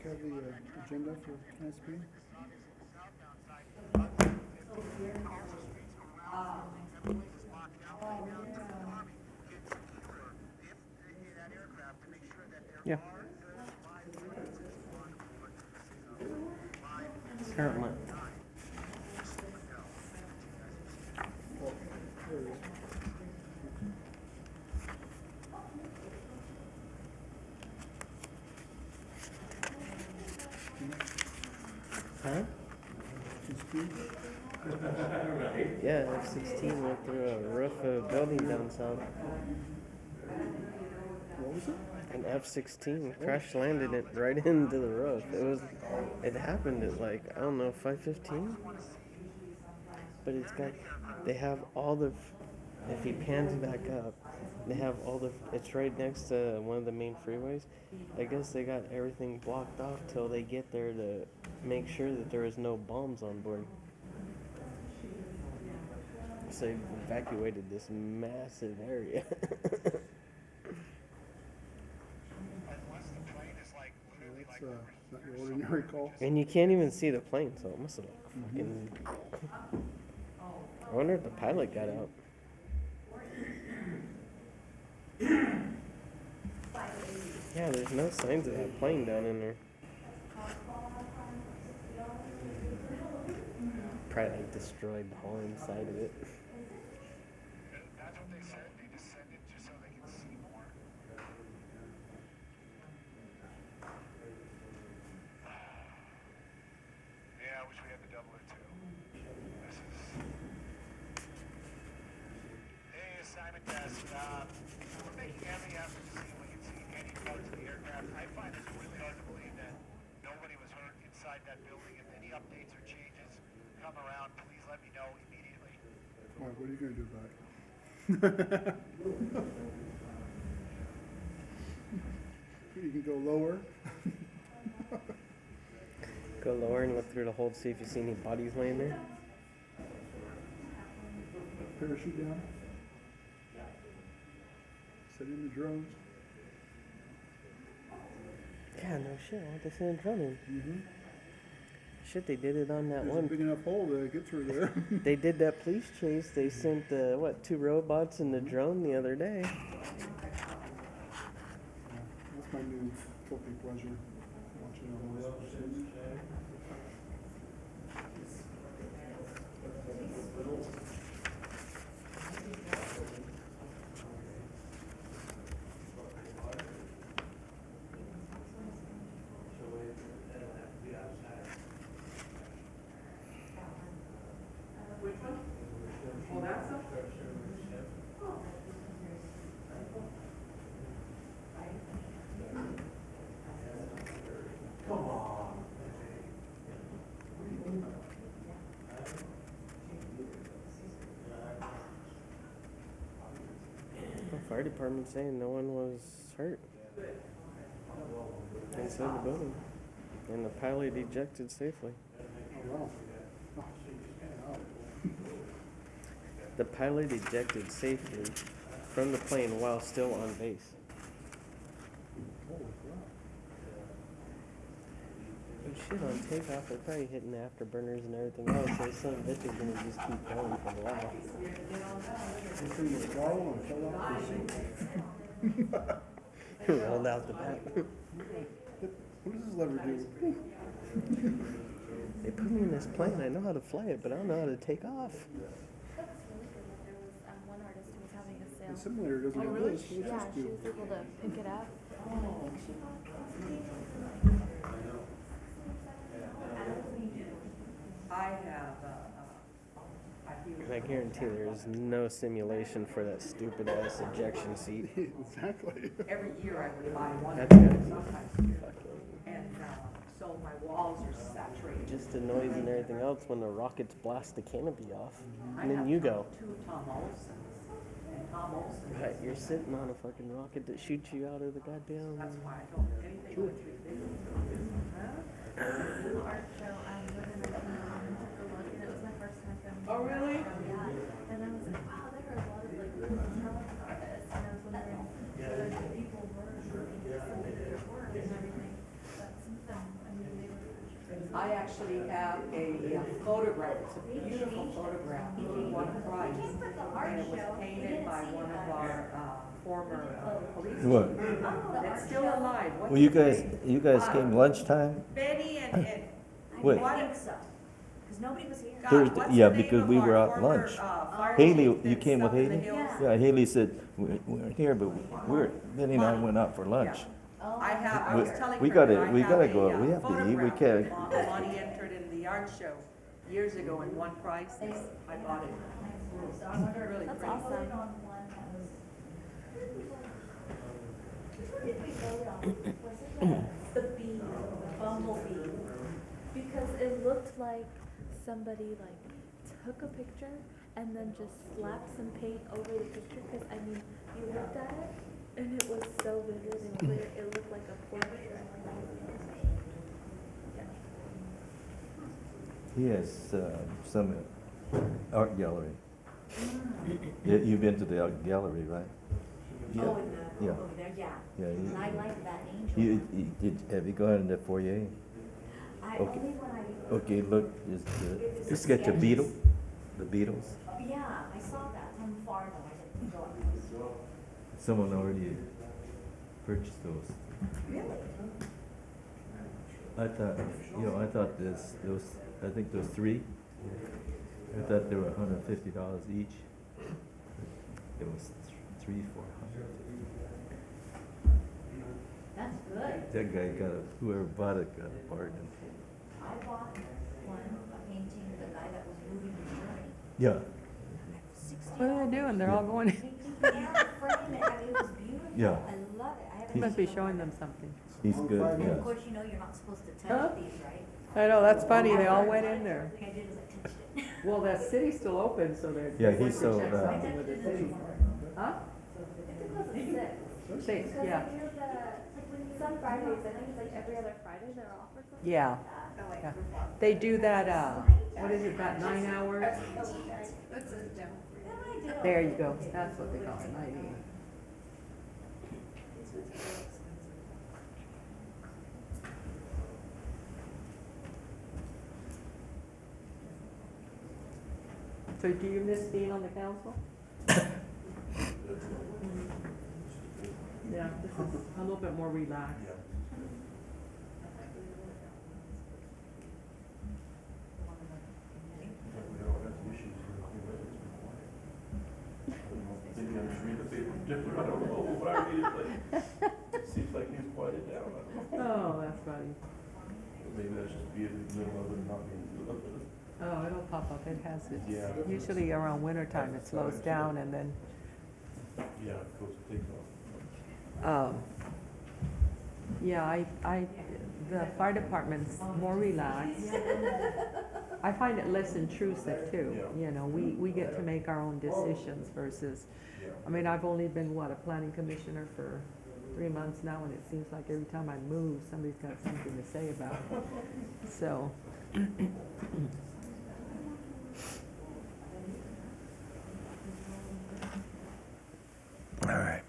Have the agenda for tonight's meeting? Yeah. Current month. Huh? Yeah, F-16 went through a roof of a building down south. What was it? An F-16 crash landed it right into the roof. It happened at like, I don't know, 5:15? but it's got, they have all the, if he pans back up, they have all the, it's right next to one of the main freeways. I guess they got everything blocked off till they get there to make sure that there is no bombs on board. So they've evacuated this massive area. That's not your ordinary call. And you can't even see the plane, so it must have like fucking. I wonder if the pilot got out. Yeah, there's no signs of that plane down in there. Probably like destroyed the whole inside of it. That's what they said. They just send it just so they can see more. Yeah, I wish we had the double it too. This is. Hey, assignment task. We're making every effort to see if we can see any parts of the aircraft. I find it really hard to believe that nobody was hurt inside that building. If any updates or changes come around, please let me know immediately. All right, what are you gonna do about it? You can go lower. Go lower and look through the hole to see if you see any bodies laying there. Parachute down. Send in the drones. Yeah, no shit. Why they send a drone in? Mm-hmm. Shit, they did it on that There's a one. big enough hole to get through there. They did that police chase. They sent what, 2 robots and the drone the other day. That's my new guilty pleasure, watching all those pursuits. The fire department saying no one was hurt inside the building, and the pilot ejected safely. Oh, wow. Oh, wow. The pilot ejected safely from the plane while still on base. Holy crap. Oh shit, on takeoff, they're probably hitting the afterburners and everything else, so some bitch is gonna just keep going for a while. You think the throttle and fell off the seat? Rolled out the back. What does this lever do? They put me in this plane, I know how to fly it, but I don't know how to take off. That was really cool. There was one artist who was having a The sale. simulator doesn't have this. What's Yeah, this she do? was able to pick it up. I have, And I guarantee there's no simulation for that stupid ass ejection seat. Exactly. every year I would buy one, That's good. sometimes, Fucking and, so my walls are saturated. just the noise and everything else when the rockets blast the canopy off. I And then have you go. Two Tom Olsons, and Tom Olson. Right, you're sitting on a fucking rocket that shoots you out of the goddamn. That's why I don't, anything with three figures. The art show, I was in a took a look, and it was my first time filming. Oh, really? Yeah, and I was like, wow, there are a lot of like really talented artists, and I was wondering whether the people were looking to submit their work and everything. But some of them, I mean, they were. I actually have a photograph, it's a beautiful photograph, it won a prize. And it was painted by one of our, former, police. What? That's still alive. What's Well, you his name? guys came lunchtime? Betty and Wait. what? So, because nobody was here. God, Thursday, what's yeah, the name because of we our were out former, lunch. fire Haley, chief you that's came with up in the Haley? hills? Yeah, Haley said, we weren't here, but Benny and I went out for lunch. I was telling We her gotta- that I we have gotta a, go. We have to eat. We photograph can't- that Lonnie entered in the art show years ago and won prize. I bought it. So I wonder, Really That's pretty. awesome. voted on one that was. Which one did we vote on? Was it the bee, the bumblebee? Because it looked like somebody like took a picture and then just slapped some paint over the picture, because, I mean, you looked at it, and it was so vivid and clear, it looked like a portrait. He has some art gallery. Yeah, you've been to the art gallery, right? Yeah. Oh, in the, Yeah. over there, yeah. Yeah. And I like that angel. Have you gone in the foyer? I Okay. only when I. Okay, look, just get your Beetle, the Beatles. Yeah, I saw that from far though, I didn't go up. Someone already purchased those. Really? I thought I think those three. I thought they were $150 each. It was $300-400. That's good. That guy whoever bought it got a bargain. I bought one, a painting of the guy that was moving to Germany. Yeah. What are they doing? They're all going, Painting, yeah, frame it, I mean, it was beautiful. Yeah. I love it. I haven't you must be seen showing one. them something. He's good, And yeah. of course, you know, you're not supposed to Huh? touch these, right? I know, that's funny, they all went in there. The thing I did is I touched it. Well, that city's still open, so they're. Yeah, he sold, I Something with touched the it in city. the morning. Huh? I think it was a 6. Six, Because yeah. like, you know, some Fridays, I think it's like every other Friday they're off or something. Yeah. Yeah. They do that, what is it, about 9 hours? There you go, that's what they call it, 9 hours. So do you miss being on the council? Yeah, this is a little bit more relaxed. Maybe I'm just reading the paper different, I don't know, but I read it like, seems like he's quieted down, I don't know. Oh, that's funny. Maybe that's just being in the middle of it, not being in the middle of it. Oh, it'll pop up, it has it. Yeah. Usually around winter time, it slows down and then, Yeah, it goes to take off. yeah, the fire department's more relaxed. I find it less intrusive too, you know, we get to make our own decisions versus, I mean, I've only been, a planning commissioner for 3 months now, and it seems like every time I move, somebody's got something to say about it, so. All right.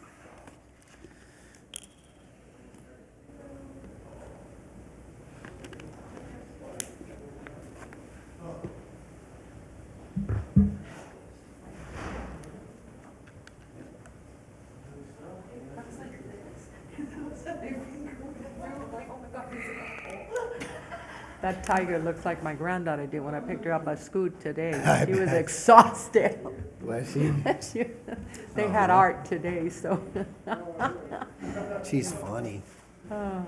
That tiger looks like my granddaughter did when I picked her up at school today. She was exhausted. Was she? They had art today, so. She's funny. Oh.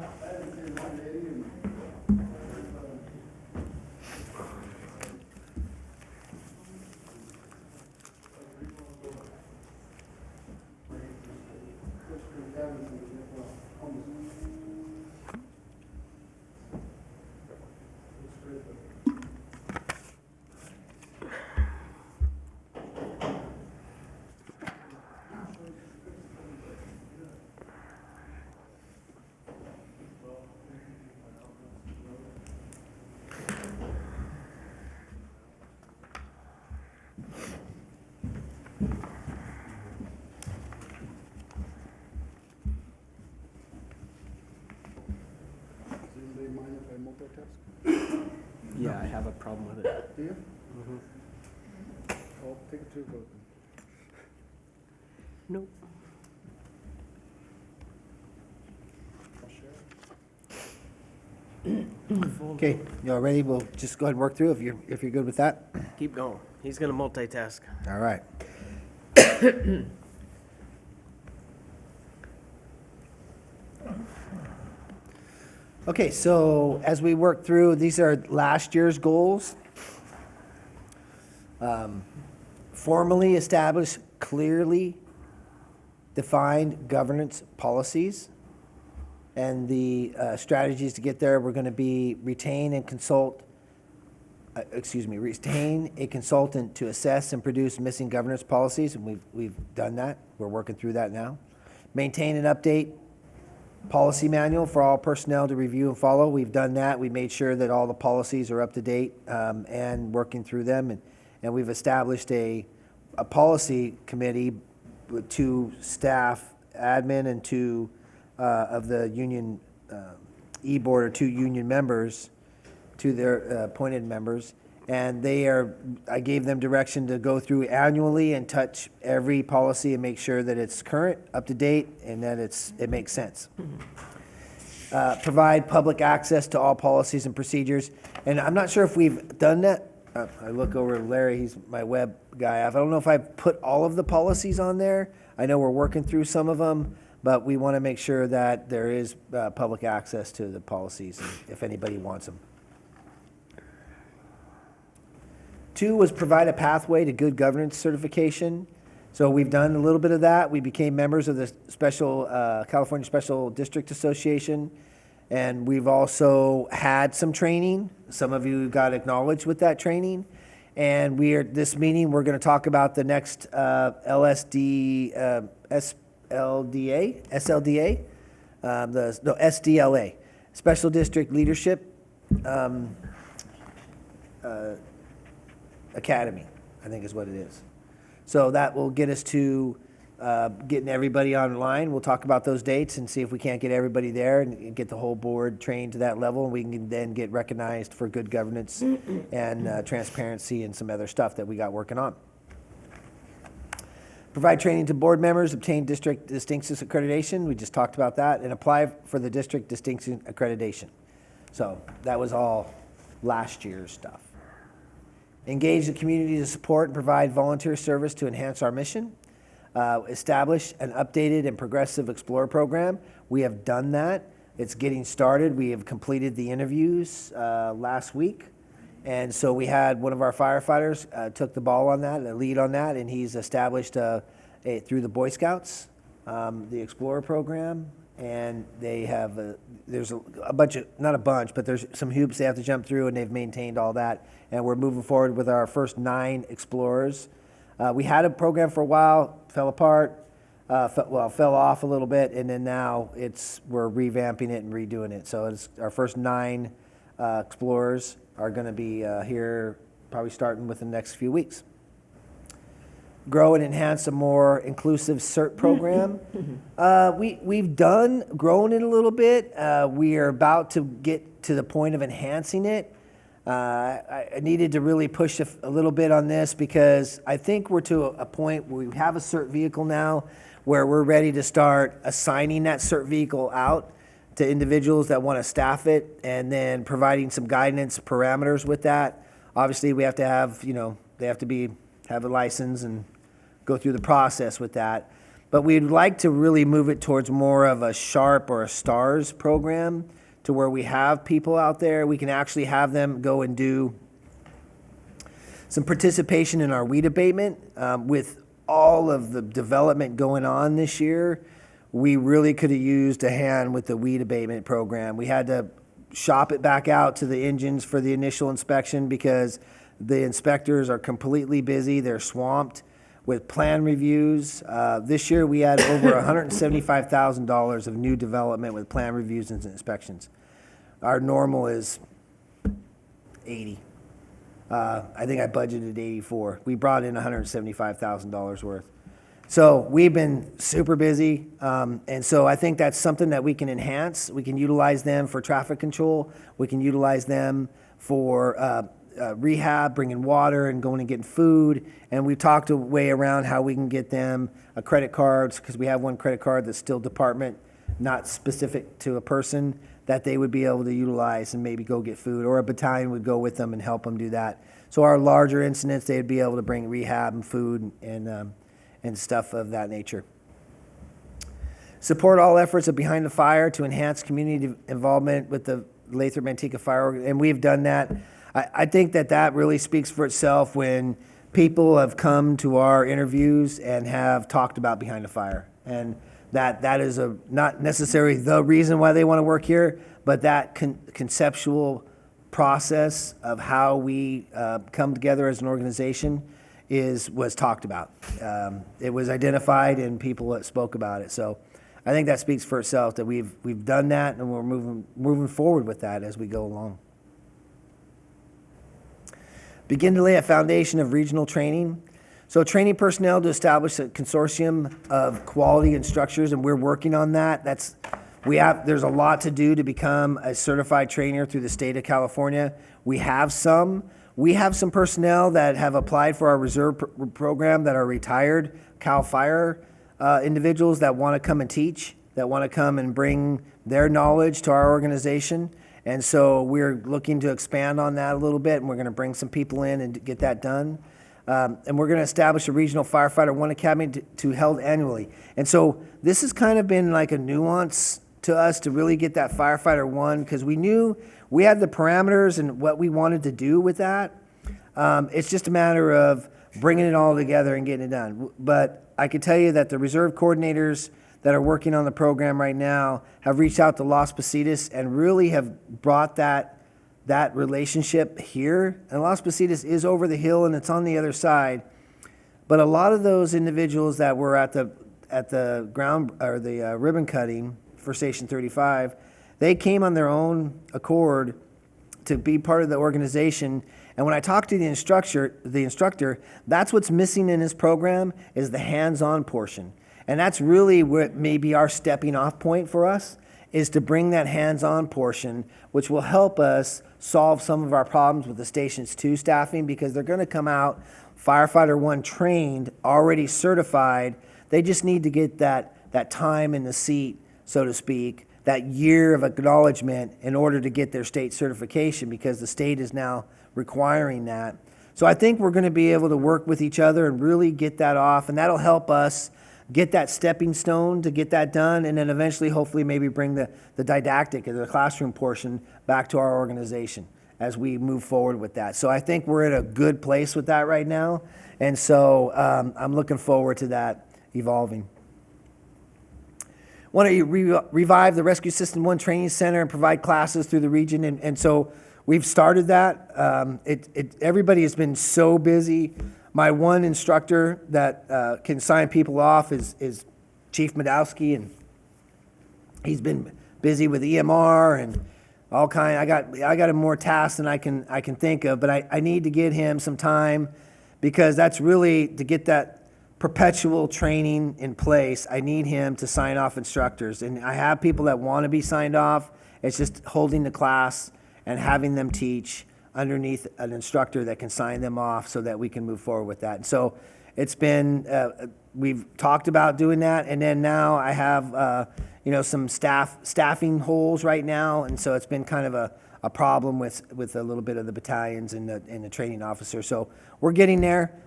Does anybody mind if I multitask? Yeah, I have a problem with it. Do you? Mhm. I'll take a two vote then. Nope. I'll share. Okay, y'all ready? We'll just go ahead and work through if you're good with that. Keep going. He's gonna multitask. All right. Okay, so as we work through, these are last year's goals. Formally establish clearly defined governance policies. And the strategies to get there, we're going to be retain and consult retain a consultant to assess and produce missing governance policies, and we've done that. We're working through that now. Maintain and update policy manual for all personnel to review and follow. We've done that. We made sure that all the policies are up to date and working through them. And we've established a policy committee with 2 staff, admin, and 2 of the union e-board, or 2 union members, 2 their appointed members. And I gave them direction to go through annually and touch every policy and make sure that it's current, up to date, and that it makes sense. Provide public access to all policies and procedures. And I'm not sure if we've done that. I look over at Larry, he's my web guy. I don't know if I've put all of the policies on there. I know we're working through some of them, but we want to make sure that there is public access to the policies if anybody wants them. 2 was provide a pathway to good governance certification. So we've done a little bit of that. We became members of the California Special District Association, and we've also had some training. Some of you got acknowledged with that training. And this meeting, we're going to talk about the next SDLA, Special District Leadership Academy, I think is what it is. So that will get us to getting everybody online. We'll talk about those dates and see if we can't get everybody there and get the whole board trained to that level. And we can then get recognized for good governance and transparency and some other stuff that we got working on. Provide training to board members, obtain district distinction accreditation. We just talked about that. And apply for the district distinction accreditation. So that was all last year's stuff. Engage the community to support and provide volunteer service to enhance our mission. Establish an updated and progressive Explorer program. We have done that. It's getting started. We have completed the interviews last week. And so we had one of our firefighters took the ball on that, the lead on that, and he's established through the Boy Scouts, the Explorer program. And they have, there's a bunch of, not a bunch, but there's some hoops they have to jump through, and they've maintained all that. And we're moving forward with our first 9 Explorers. We had a program for a while, fell apart, fell off a little bit, and then now we're revamping it and redoing it. So it's our first 9 Explorers are going to be here probably starting within the next few weeks. Grow and enhance a more inclusive CERT program. We've grown it a little bit. We are about to get to the point of enhancing it. I needed to really push a little bit on this because I think we're to a point where we have a CERT vehicle now where we're ready to start assigning that CERT vehicle out to individuals that want to staff it, and then providing some guidance parameters with that. Obviously, we have to have, they have to have a license and go through the process with that. But we'd like to really move it towards more of a SHARP or a STARS program, to where we have people out there, we can actually have them go and do some participation in our weed abatement. With all of the development going on this year, we really could have used a hand with the weed abatement program. We had to shop it back out to the engines for the initial inspection because the inspectors are completely busy, they're swamped with plan reviews. This year we had over $175,000 of new development with plan reviews and inspections. Our normal is 80. I think I budgeted 84. We brought in $175,000 worth. So we've been super busy, and so I think that's something that we can enhance. We can utilize them for traffic control. We can utilize them for rehab, bringing water and going and getting food. And we've talked a way around how we can get them credit cards, because we have one credit card that's still department, not specific to a person, that they would be able to utilize and maybe go get food, or a battalion would go with them and help them do that. So our larger incidents, they'd be able to bring rehab and food and stuff of that nature. Support all efforts of Behind the Fire to enhance community involvement with the Lathrop Manteca Fire, and we've done that. I think that really speaks for itself when people have come to our interviews and have talked about Behind the Fire. And that is not necessarily the reason why they want to work here, but that conceptual process of how we come together as an organization was talked about. It was identified and people spoke about it. So I think that speaks for itself that we've done that and we're moving forward with that as we go along. Begin to lay a foundation of regional training. So training personnel to establish a consortium of quality instructors, and we're working on that. There's a lot to do to become a certified trainer through the state of California. We have some personnel that have applied for our reserve program that are retired Cal Fire individuals that want to come and teach, that want to come and bring their knowledge to our organization. And so we're looking to expand on that a little bit, and we're going to bring some people in and get that done. And we're going to establish a regional firefighter 1 academy to held annually. And so this has kind of been like a nuance to us to really get that firefighter 1, because we knew we had the parameters and what we wanted to do with that. It's just a matter of bringing it all together and getting it done. But I can tell you that the reserve coordinators that are working on the program right now have reached out to Las Positas and really have brought that relationship here. And Las Positas is over the hill and it's on the other side. But a lot of those individuals that were at the ground or the ribbon cutting for Station 35, they came on their own accord to be part of the organization. And when I talked to the instructor, that's what's missing in his program is the hands-on portion. And that's really what maybe our stepping off point for us is to bring that hands-on portion, which will help us solve some of our problems with the Stations 2 staffing, because they're going to come out firefighter 1 trained, already certified. They just need to get that time in the seat, so to speak, that year of acknowledgement in order to get their state certification, because the state is now requiring that. So I think we're going to be able to work with each other and really get that off, and that'll help us get that stepping stone to get that done, and then eventually hopefully maybe bring the didactic or the classroom portion back to our organization as we move forward with that. So I think we're in a good place with that right now, and so I'm looking forward to that evolving. Want to revive the Rescue System 1 Training Center and provide classes through the region, and so we've started that. Everybody has been so busy. My one instructor that can sign people off is Chief Madowski, and he's been busy with EMR and all kind. I got him more tasks than I can think of, but I need to get him some time, because that's really to get that perpetual training in place. I need him to sign off instructors, and I have people that want to be signed off. It's just holding the class and having them teach underneath an instructor that can sign them off so that we can move forward with that. And so it's been, we've talked about doing that, and then now I have, some staffing holes right now, and so it's been kind of a problem with a little bit of the battalions and the training officer. So we're getting there,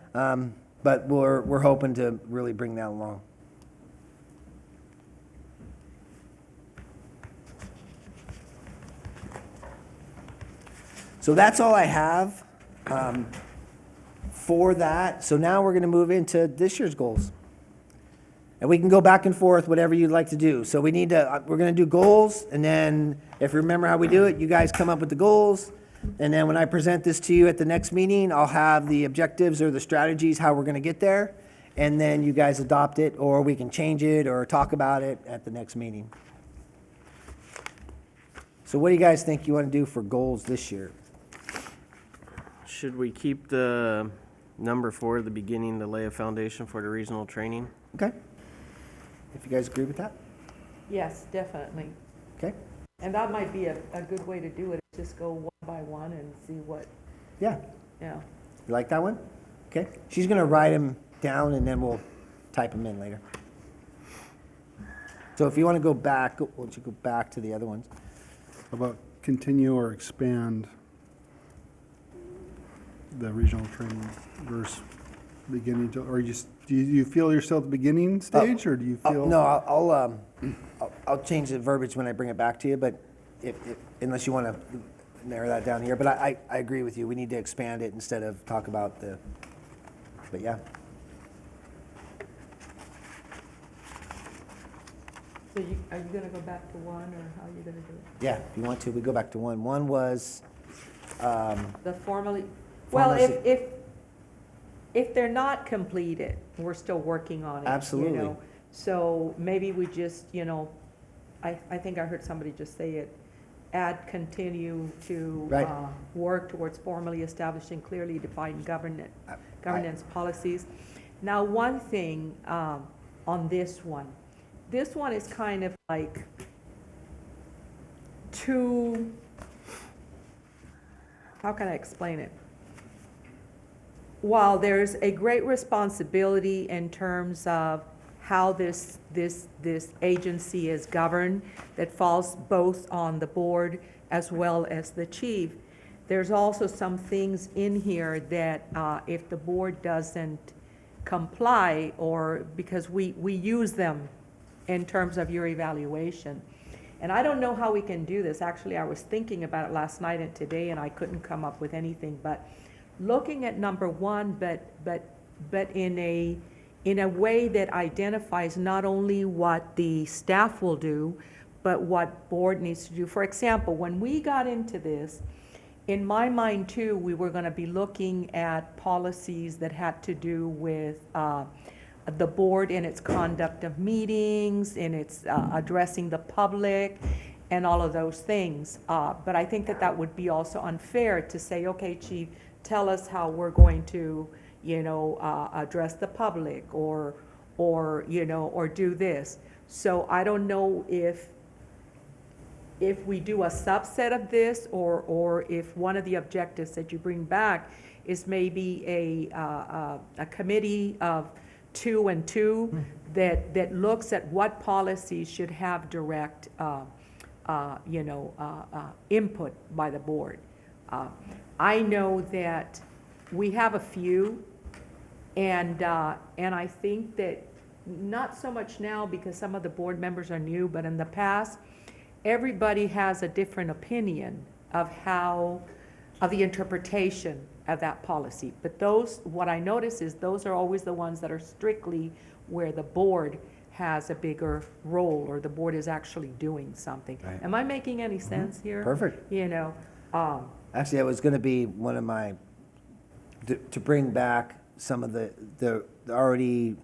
but we're hoping to really bring that along. So that's all I have for that. So now we're going to move into this year's goals. And we can go back and forth, whatever you'd like to do. So we're going to do goals, and then if you remember how we do it, you guys come up with the goals, and then when I present this to you at the next meeting, I'll have the objectives or the strategies, how we're going to get there, and then you guys adopt it, or we can change it or talk about it at the next meeting. So what do you guys think you want to do for goals this year? Should we keep the number 4 at the beginning to lay a foundation for the regional training? Okay. If you guys agree with that? Yes, definitely. Okay. And that might be a good way to do it, just go one by one and see what, Yeah. yeah. You like that one? Okay. She's going to write them down, and then we'll type them in later. So if you want to go back, why don't you go back to the other ones? How about continue or expand the regional training versus beginning to, or do you feel you're still at the beginning stage, or do you feel? No, I'll change the verbiage when I bring it back to you, but unless you want to narrow that down here. But I agree with you. We need to expand it instead of talk about but yeah. So are you gonna go back to one, or how are you gonna do it? Yeah, if you want to, we go back to one. One was The formally, well, Formally- if they're not completed, we're still working on it. Absolutely. You know? So maybe we just, you know, I think I heard somebody just say it, continue to Right. work towards formally establishing clearly defined I- governance policies. Now, one thing on this one is kind of like too, how can I explain it? While there's a great responsibility in terms of how this agency is governed, that falls both on the board as well as the chief, there's also some things in here that if the board doesn't comply, or because we use them in terms of your evaluation. And I don't know how we can do this. Actually, I was thinking about it last night and today, and I couldn't come up with anything. But looking at number one, but in a way that identifies not only what the staff will do, but what board needs to do. For example, when we got into this, in my mind too, we were going to be looking at policies that had to do with the board in its conduct of meetings, in its addressing the public, and all of those things. But I think that would be also unfair to say, okay, chief, tell us how we're going to, you know, address the public, or you know, or do this. So I don't know if we do a subset of this, or if one of the objectives that you bring back is maybe a committee of 2 and 2 that looks at what policies should have direct, you know, input by the board. I know that we have a few, and I think that not so much now because some of the board members are new, but in the past, everybody has a different opinion of the interpretation of that policy. But those, what I notice is those are always the ones that are strictly where the board has a bigger role, or the board is actually doing something. Right. Am I making any sense here? Perfect. You know, Actually, that was going to be one of my, to bring back some of the already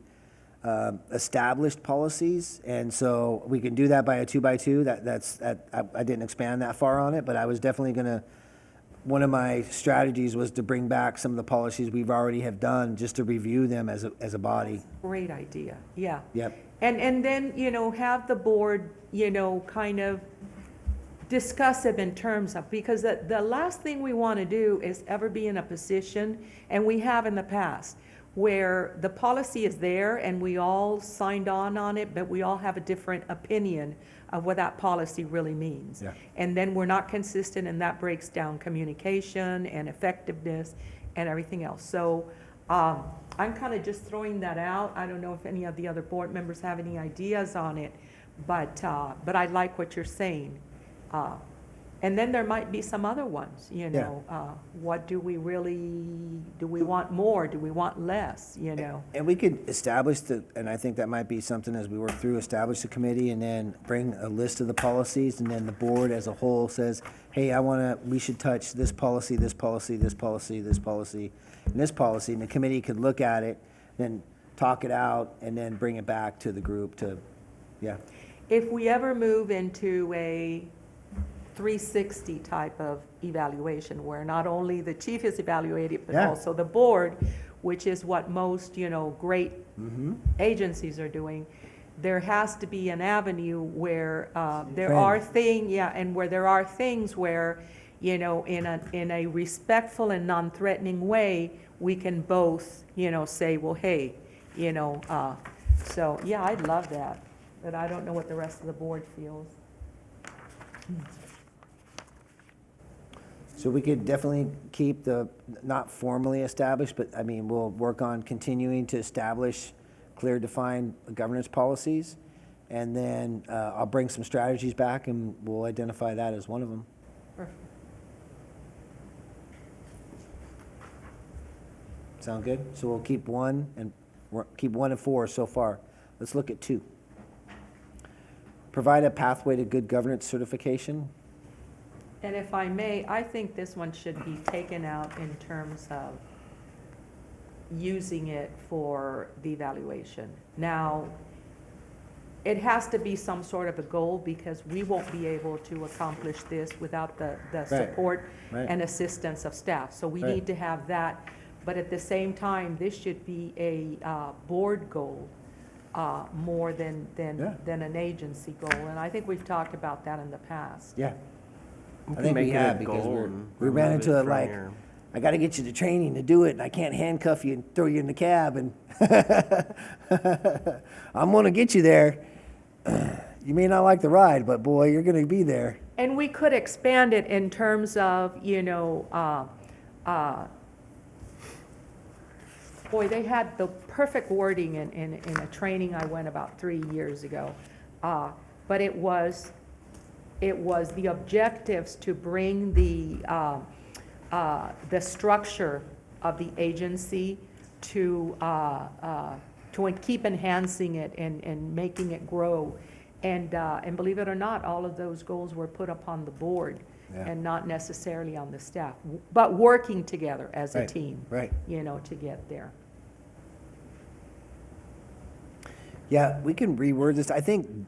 established policies, and so we can do that by a 2x2. I didn't expand that far on it, but I was definitely going to, one of my strategies was to bring back some of the policies we've already have done, just to review them as a body. great idea, yeah. Yep. And then, you know, have the board, you know, kind of discuss it in terms of, because the last thing we want to do is ever be in a position, and we have in the past, where the policy is there and we all signed on it, but we all have a different opinion of what that policy really means. Yeah. And then we're not consistent, and that breaks down communication and effectiveness and everything else. So I'm kind of just throwing that out. I don't know if any of the other board members have any ideas on it, but I like what you're saying. And then there might be some other ones, you know. What do we want more? Do we want less, you know? And we could establish and I think that might be something as we work through, establish the committee and then bring a list of the policies, and then the board as a whole says, hey, we should touch this policy, this policy, this policy, this policy, and this policy, and the committee could look at it, then talk it out, and then bring it back to the group to, If we ever move into a 360 type of evaluation, where not only the chief is evaluated, but Yeah. also the board, which is what most, you know, great agencies are doing, there has to be an avenue where there are things where, you know, in a respectful and non-threatening way, we can both, you know, say, well, hey, you know, so, yeah, I'd love that, but I don't know what the rest of the board feels. So we could definitely keep the, not formally established, but I mean, we'll work on continuing to establish clear, defined governance policies. And then I'll bring some strategies back and we'll identify that as one of them. Perfect. Sound good? So we'll keep 1 and 4 so far. Let's look at 2. Provide a pathway to good governance certification. And if I may, I think this one should be taken out in terms of using it for the evaluation. Now, it has to be some sort of a goal because we won't be able to accomplish this without the support right. and assistance of staff. So we Right. need to have that. But at the same time, this should be a board goal more than an agency goal. And I think we've talked about that in the past. Yeah. We I can think make we it a have because goal and we ran remove into it from like, here. I got to get you to training to do it, and I can't handcuff you and throw you in the cab, and I'm going to get you there. You may not like the ride, but boy, you're going to be there. And we could expand it in terms of, boy, they had the perfect wording in a training I went about 3 years ago. But it was the objectives to bring the structure of the agency to keep enhancing it and making it grow. And believe it or not, all of those goals were put upon the board Yeah. and not necessarily on the staff, but working together as a Right, team, right. to get there. Yeah, we can reword this. I think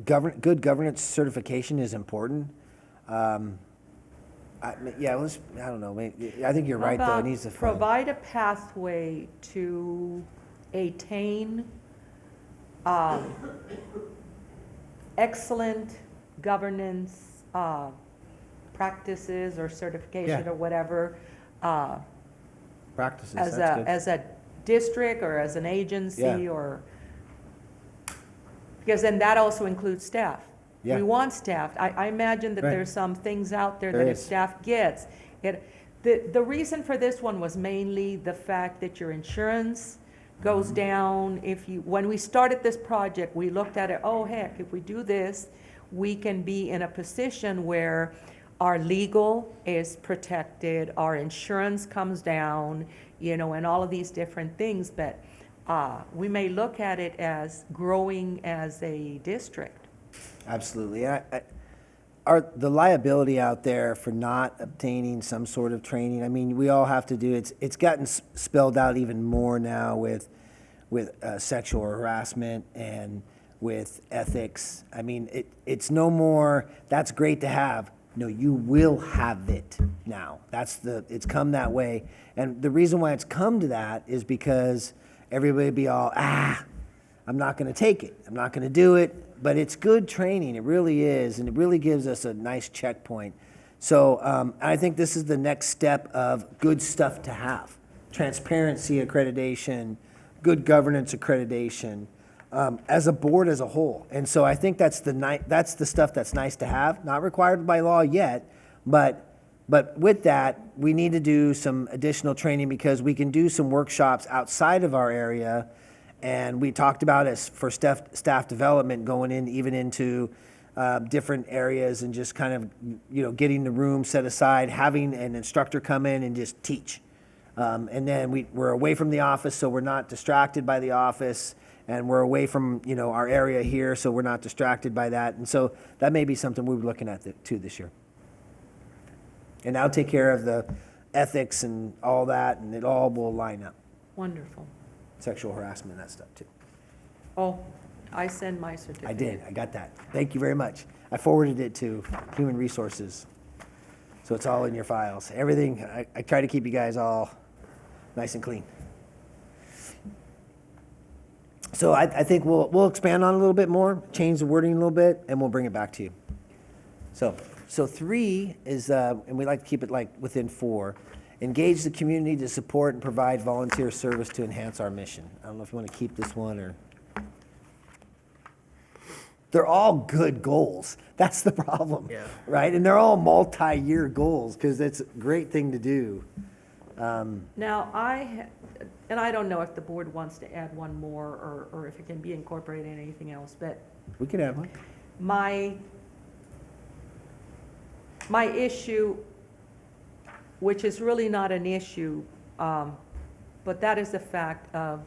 good governance certification is important. I don't know. I think you're right, though. It About needs to provide a pathway to attain excellent governance practices or certification Yeah. or whatever practices. as That's good. a district or as an agency Yeah. or, because then that also includes staff. Yeah. We want staff. I imagine that Right. there's some things out there There that if is. staff gets, the reason for this one was mainly the fact that your insurance goes Mm-hmm. down. When we started this project, we looked at it, oh heck, if we do this, we can be in a position where our legal is protected, our insurance comes down, and all of these different things, but we may look at it as growing as a district. Absolutely. The liability out there for not obtaining some sort of training, I mean, we all have to do, it's gotten spelled out even more now with sexual harassment and with ethics. I mean, it's no more, that's great to have. No, you will have it now. It's come that way. And the reason why it's come to that is because everybody be all, I'm not going to take it. I'm not going to do it. But it's good training. It really is. And it really gives us a nice checkpoint. So I think this is the next step of good stuff to have. Transparency accreditation, good governance accreditation, as a board as a whole. And so I think that's the stuff that's nice to have. Not required by law yet, but with that, we need to do some additional training because we can do some workshops outside of our area. And we talked about it for staff development going in even into different areas and just kind of, getting the room set aside, having an instructor come in and just teach. And then we're away from the office, so we're not distracted by the office. And we're away from, our area here, so we're not distracted by that. And so that may be something we're looking at too this year. And that'll take care of the ethics and all that, and it all will line up. Wonderful. Sexual harassment and that stuff too. Oh, I send my certificate. I did, I got that. Thank you very much. I forwarded it to Human Resources. So it's all in your files. Everything, I try to keep you guys all nice and clean. So I think we'll expand on it a little bit more, change the wording a little bit, and we'll bring it back to you. So 3 is, and we like to keep it like within 4, engage the community to support and provide volunteer service to enhance our mission. I don't know if you want to keep this one or. They're all good goals. That's the problem. Yeah. Right? And they're all multi-year goals because it's a great thing to do. Now, and I don't know if the board wants to add one more or if it can be incorporated in anything else, but We could have one. my issue, which is really not an issue, but that is the fact of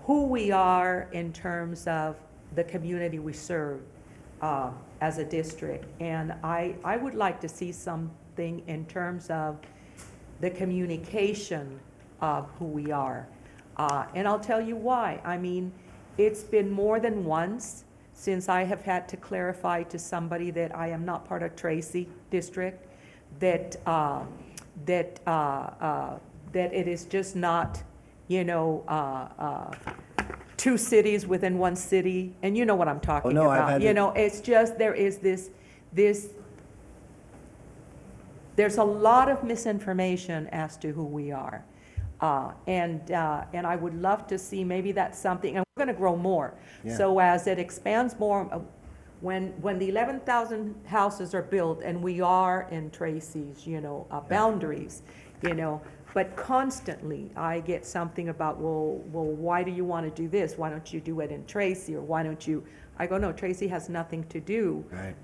who we are in terms of the community we serve. as a district. And I would like to see something in terms of the communication of who we are. And I'll tell you why. I mean, it's been more than once since I have had to clarify to somebody that I am not part of Tracy District, that it is just not, two cities within one city, and you know what I'm talking no, I've about. had You to- know, it's just, there is this, there's a lot of misinformation as to who we are. And I would love to see, maybe that's something, and we're gonna grow more. Yeah. So as it expands more, when the 11,000 houses are built, and we are in Tracy's, boundaries, but constantly I get something about, well, why do you want to do this? Why don't you do it in Tracy, or why don't you? I go, no, Tracy has nothing to do. Right.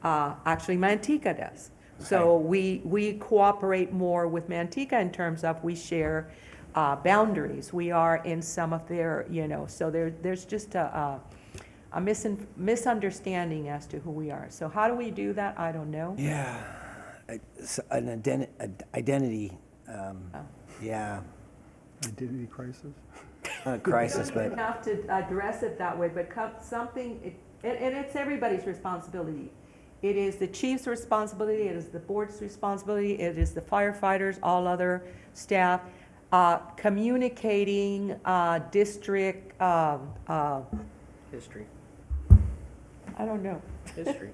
Actually, Manteca does. So we cooperate more with Manteca in terms of we share boundaries. We are in some of their, so there's just a misunderstanding as to who we are. So how do we do that? I don't know. Yeah, an identity, yeah, Identity crisis? not a crisis, You but, don't have to address it that way, but something, and it's everybody's responsibility. It is the chief's responsibility, it is the board's responsibility, it is the firefighters, all other staff, communicating, district, History. I don't know. History.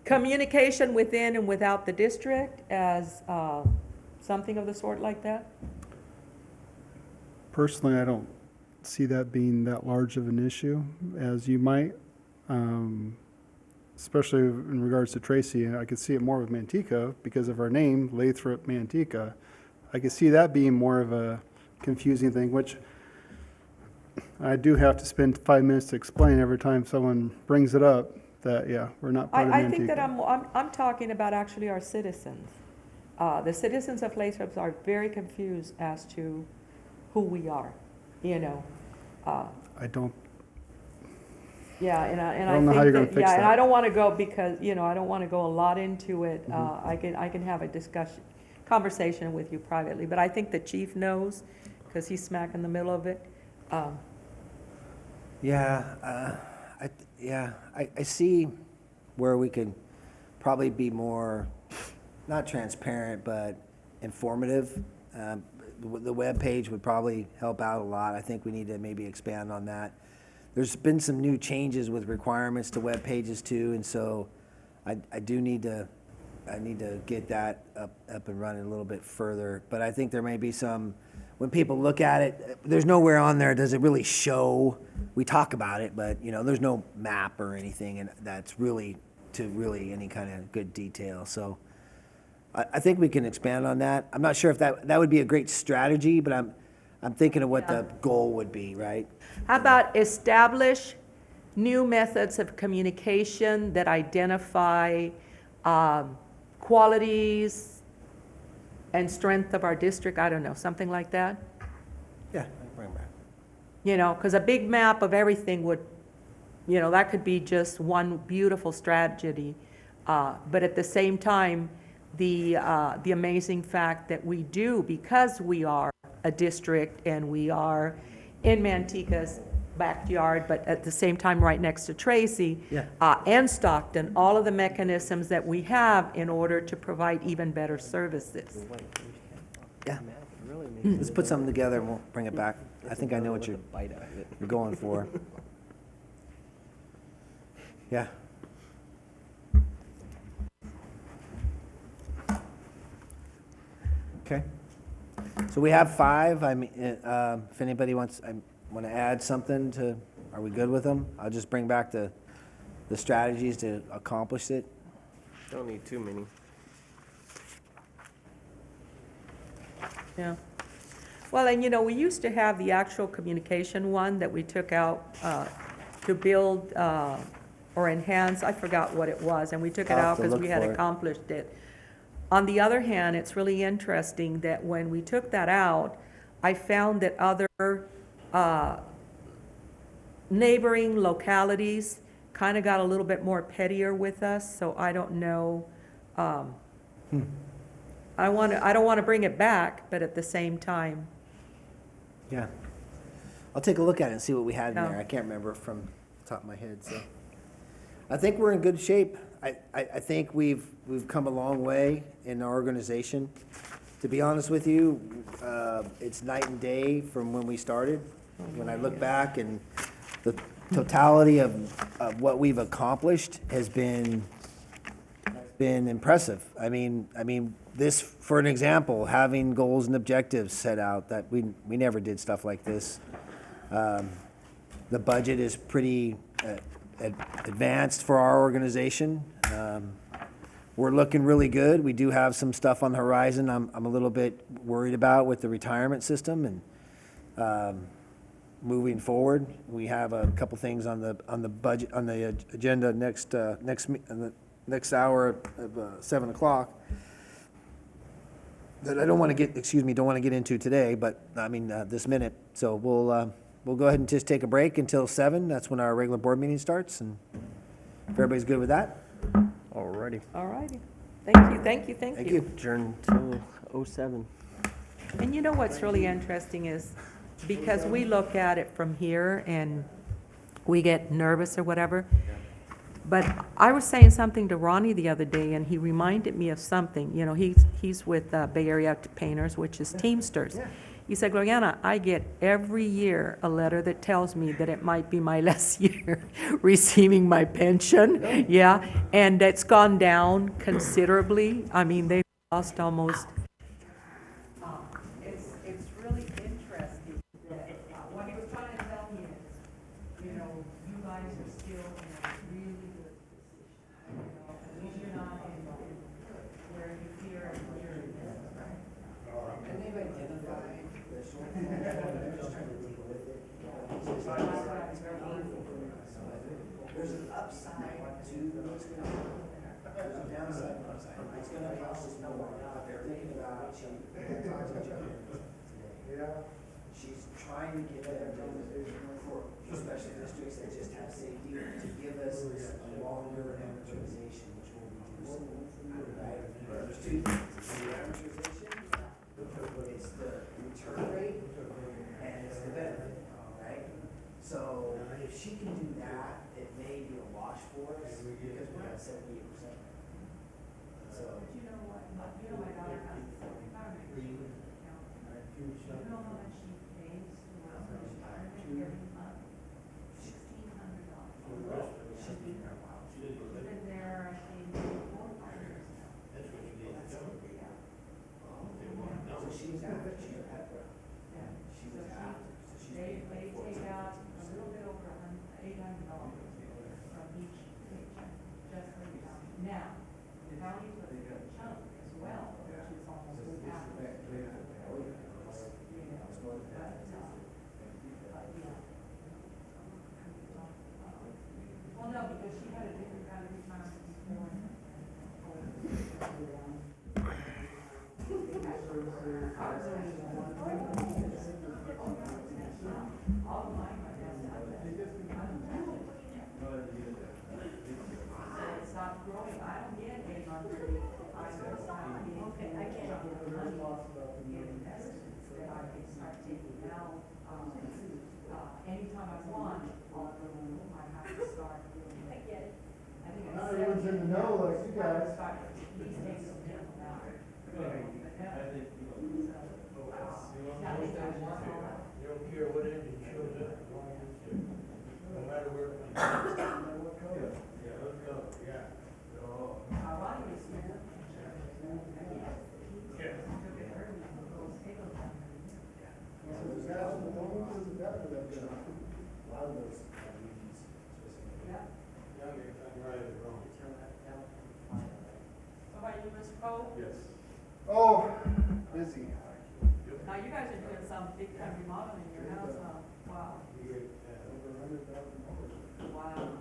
Communication within and without the district as something of the sort like that? Personally, I don't see that being that large of an issue as you might, especially in regards to Tracy. I could see it more with Manteca because of our name, Lathrop Manteca. I could see that being more of a confusing thing, which I do have to spend 5 minutes to explain every time someone brings it up that, yeah, we're not part of Manteca. I think that I'm talking about actually our citizens. The citizens of Lathrop are very confused as to who we are, I don't, Yeah, and I don't know how you're gonna think that, fix yeah, and that. I don't want to go because, I don't want to go a lot into it. Mm-hmm. I can have a conversation with you privately, but I think the chief knows because he's smack in the middle of it. I see where we could probably be more, not transparent, but informative. The webpage would probably help out a lot. I think we need to maybe expand on that. There's been some new changes with requirements to web pages too, and so I need to get that up and running a little bit further. But I think there may be some, when people look at it, there's nowhere on there does it really show. We talk about it, but there's no map or anything, and that's really any kind of good detail. So I think we can expand on that. I'm not sure if that would be a great strategy, but I'm thinking of what the goal would be, right? How about establish new methods of communication that identify qualities and strength of our district? I don't know, something like that? Yeah, I can bring it back. Because a big map of everything would, that could be just one beautiful strategy. But at the same time, the amazing fact that we do, because we are a district and we are in Manteca's backyard, but at the same time right next to Tracy, Yeah. and Stockton, all of the mechanisms that we have in order to provide even better services. Yeah. Let's put something together and we'll bring it back. I think I know what you're going for. Yeah. Okay. So we have 5. I mean, if anybody want to add something are we good with them? I'll just bring back the strategies to accomplish it. Don't need too many. Yeah. Well, and we used to have the actual communication one that we took out to build or enhance, I forgot what it was, and we took it I'll have out to because look we had for it. accomplished it. On the other hand, it's really interesting that when we took that out, I found that other neighboring localities kind of got a little bit more pettier with us, so I don't know. I don't want to bring it back, but at the same time, Yeah. I'll take a look at it and see what we had in Yeah. there. I can't remember from the top of my head, so. I think we're in good shape. I think we've come a long way in our organization. To be honest with you, it's night and day from when we started. When I look back, and the totality of what we've accomplished has been impressive. I mean, this, for an example, having goals and objectives set out, that we never did stuff like this. The budget is pretty advanced for our organization. We're looking really good. We do have some stuff on the horizon I'm a little bit worried about with the retirement system, and moving forward. We have a couple things on the budget, on the agenda next hour of 7 o'clock that I don't want to get into today, but I mean, this minute. So we'll go ahead and just take a break until 7. That's when our regular board meeting starts, and if everybody's good with that. Alrighty. all righty. Thank you, thank you, thank Thank you. you. Adjourn till 07. And you know what's really interesting is, because we look at it from here and we get nervous or whatever, but I was saying something to Ronnie the other day, and he reminded me of something. You know, he's with Bay Area Painters, which is Teamsters. He said, Gloriana, I get every year a letter that tells me that it might be my last year receiving my pension. Yeah, and it's gone down considerably. I mean, they've lost almost. It's really interesting that, what he was trying to tell me is, you know, you guys are still in a really good position. You know, at least you're not in where you fear and fear in this, right? And they've identified the shortfall. They're just trying to deal with it. There's an upside to what's going on. There's a downside and upside. It's going to cost us more. They're thinking about, she's trying to get them for special districts that just have safety to give us a longer amortization, which will reduce it. Right? There's two things. It's the amortization, it's the return rate, and it's the benefit, right? So if she can do that, it may be a wash for us because we got 78%. So. You know what, my daughter has a retirement account. You know how much she pays towards her retirement every month? $1,600. She's been there a while. She's been there, I think, 4 or 5 years now. That's what you need to do. Yeah. So she's after, she's a pet brown. Yeah. She was after, so she's. They take out a little bit over $800 from each paycheck, just for the county. Now, the county took a good chunk as well, which is almost half of it. You know, but, yeah. Well, no, because she had a different kind of retirement before. All of mine right now. So it's not growing. I don't get 800. Okay, I can't get the money in investments that I can start taking out. Anytime I want, I have to start doing. I get it. I think I Not everyone's in the know like you guys. These days are minimal now. You don't care what engine shows up, as long as it's, no matter where it comes from. Yeah, let's go, yeah. Ronnie is here. Yeah. There's guys in the homes, there's guys in that job. A lot of those. Yeah. Young, I'm right or wrong. How about you, Mr. Cole? Yes. Oh, busy. Now, you guys are doing some big time remodeling in your house, huh? Wow. We get, over $100,000. Wow.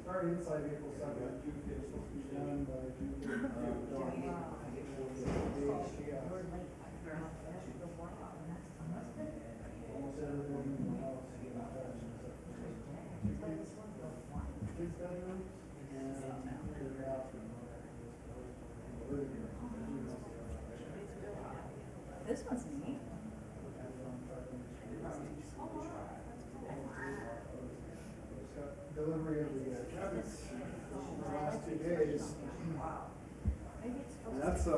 Started inside April 2nd. Done by June 30th. bedroom and the bathroom. This one's neat. Delivery of the cabinets in the last 2 days. And that's, the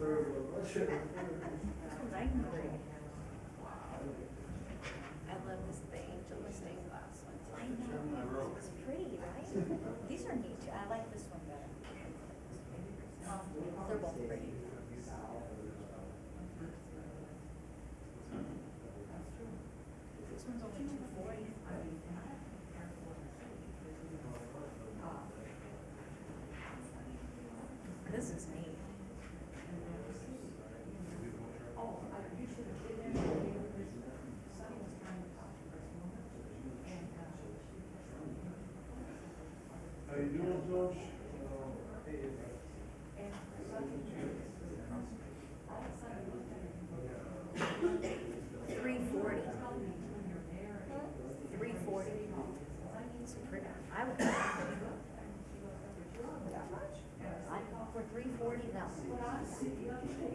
third of the budget. I love this, the angel, the stained glass ones. I know, it's pretty, right? These are neat too, I like this one better. They're both pretty. This one's only $240. This is neat. How you doing, George? $340. It's pretty. I would. For $340, no.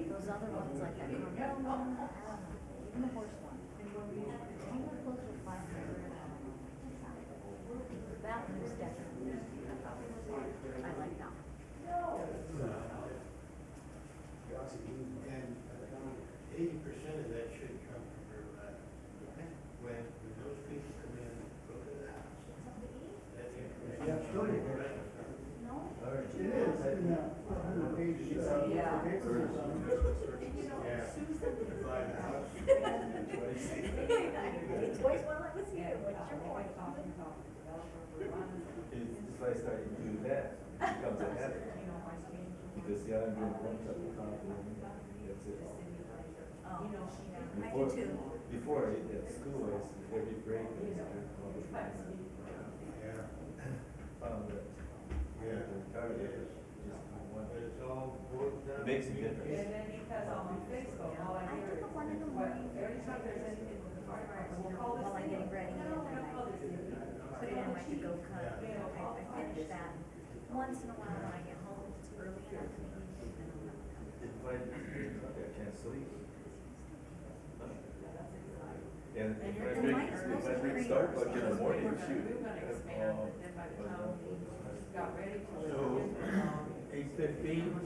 Those other ones like that Carmel one, I don't know. Even the horse one. Even closer to 500. The bathroom's definitely. I like that. And 80% of that should come from her lab. When those people come in and look at the house, that information. Yeah, it's really good. It is, in that 100 page, papers or something. Yeah. Buy the house. It's always while I was here, what's your point? If I start to do that, it becomes a habit. Because, yeah, I'm doing one cup of coffee, and that's it. I do too. Before, at school, I used to, every break, I used to drink coffee. Yeah. Found that, Yeah. retired, just one. But it's all boiled down. Makes a difference. I took a one in the morning. While I'm getting ready, and then I put it in my to-go cup. I finish that. Once in a while when I get home, it's early enough to maybe. If I can't sleep. And if I drink Starbucks in the morning, shoot. So, 8:15.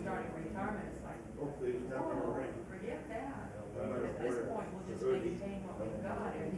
Hopefully it's not gonna rain. Forget that. At this point, we'll just maintain what we've got and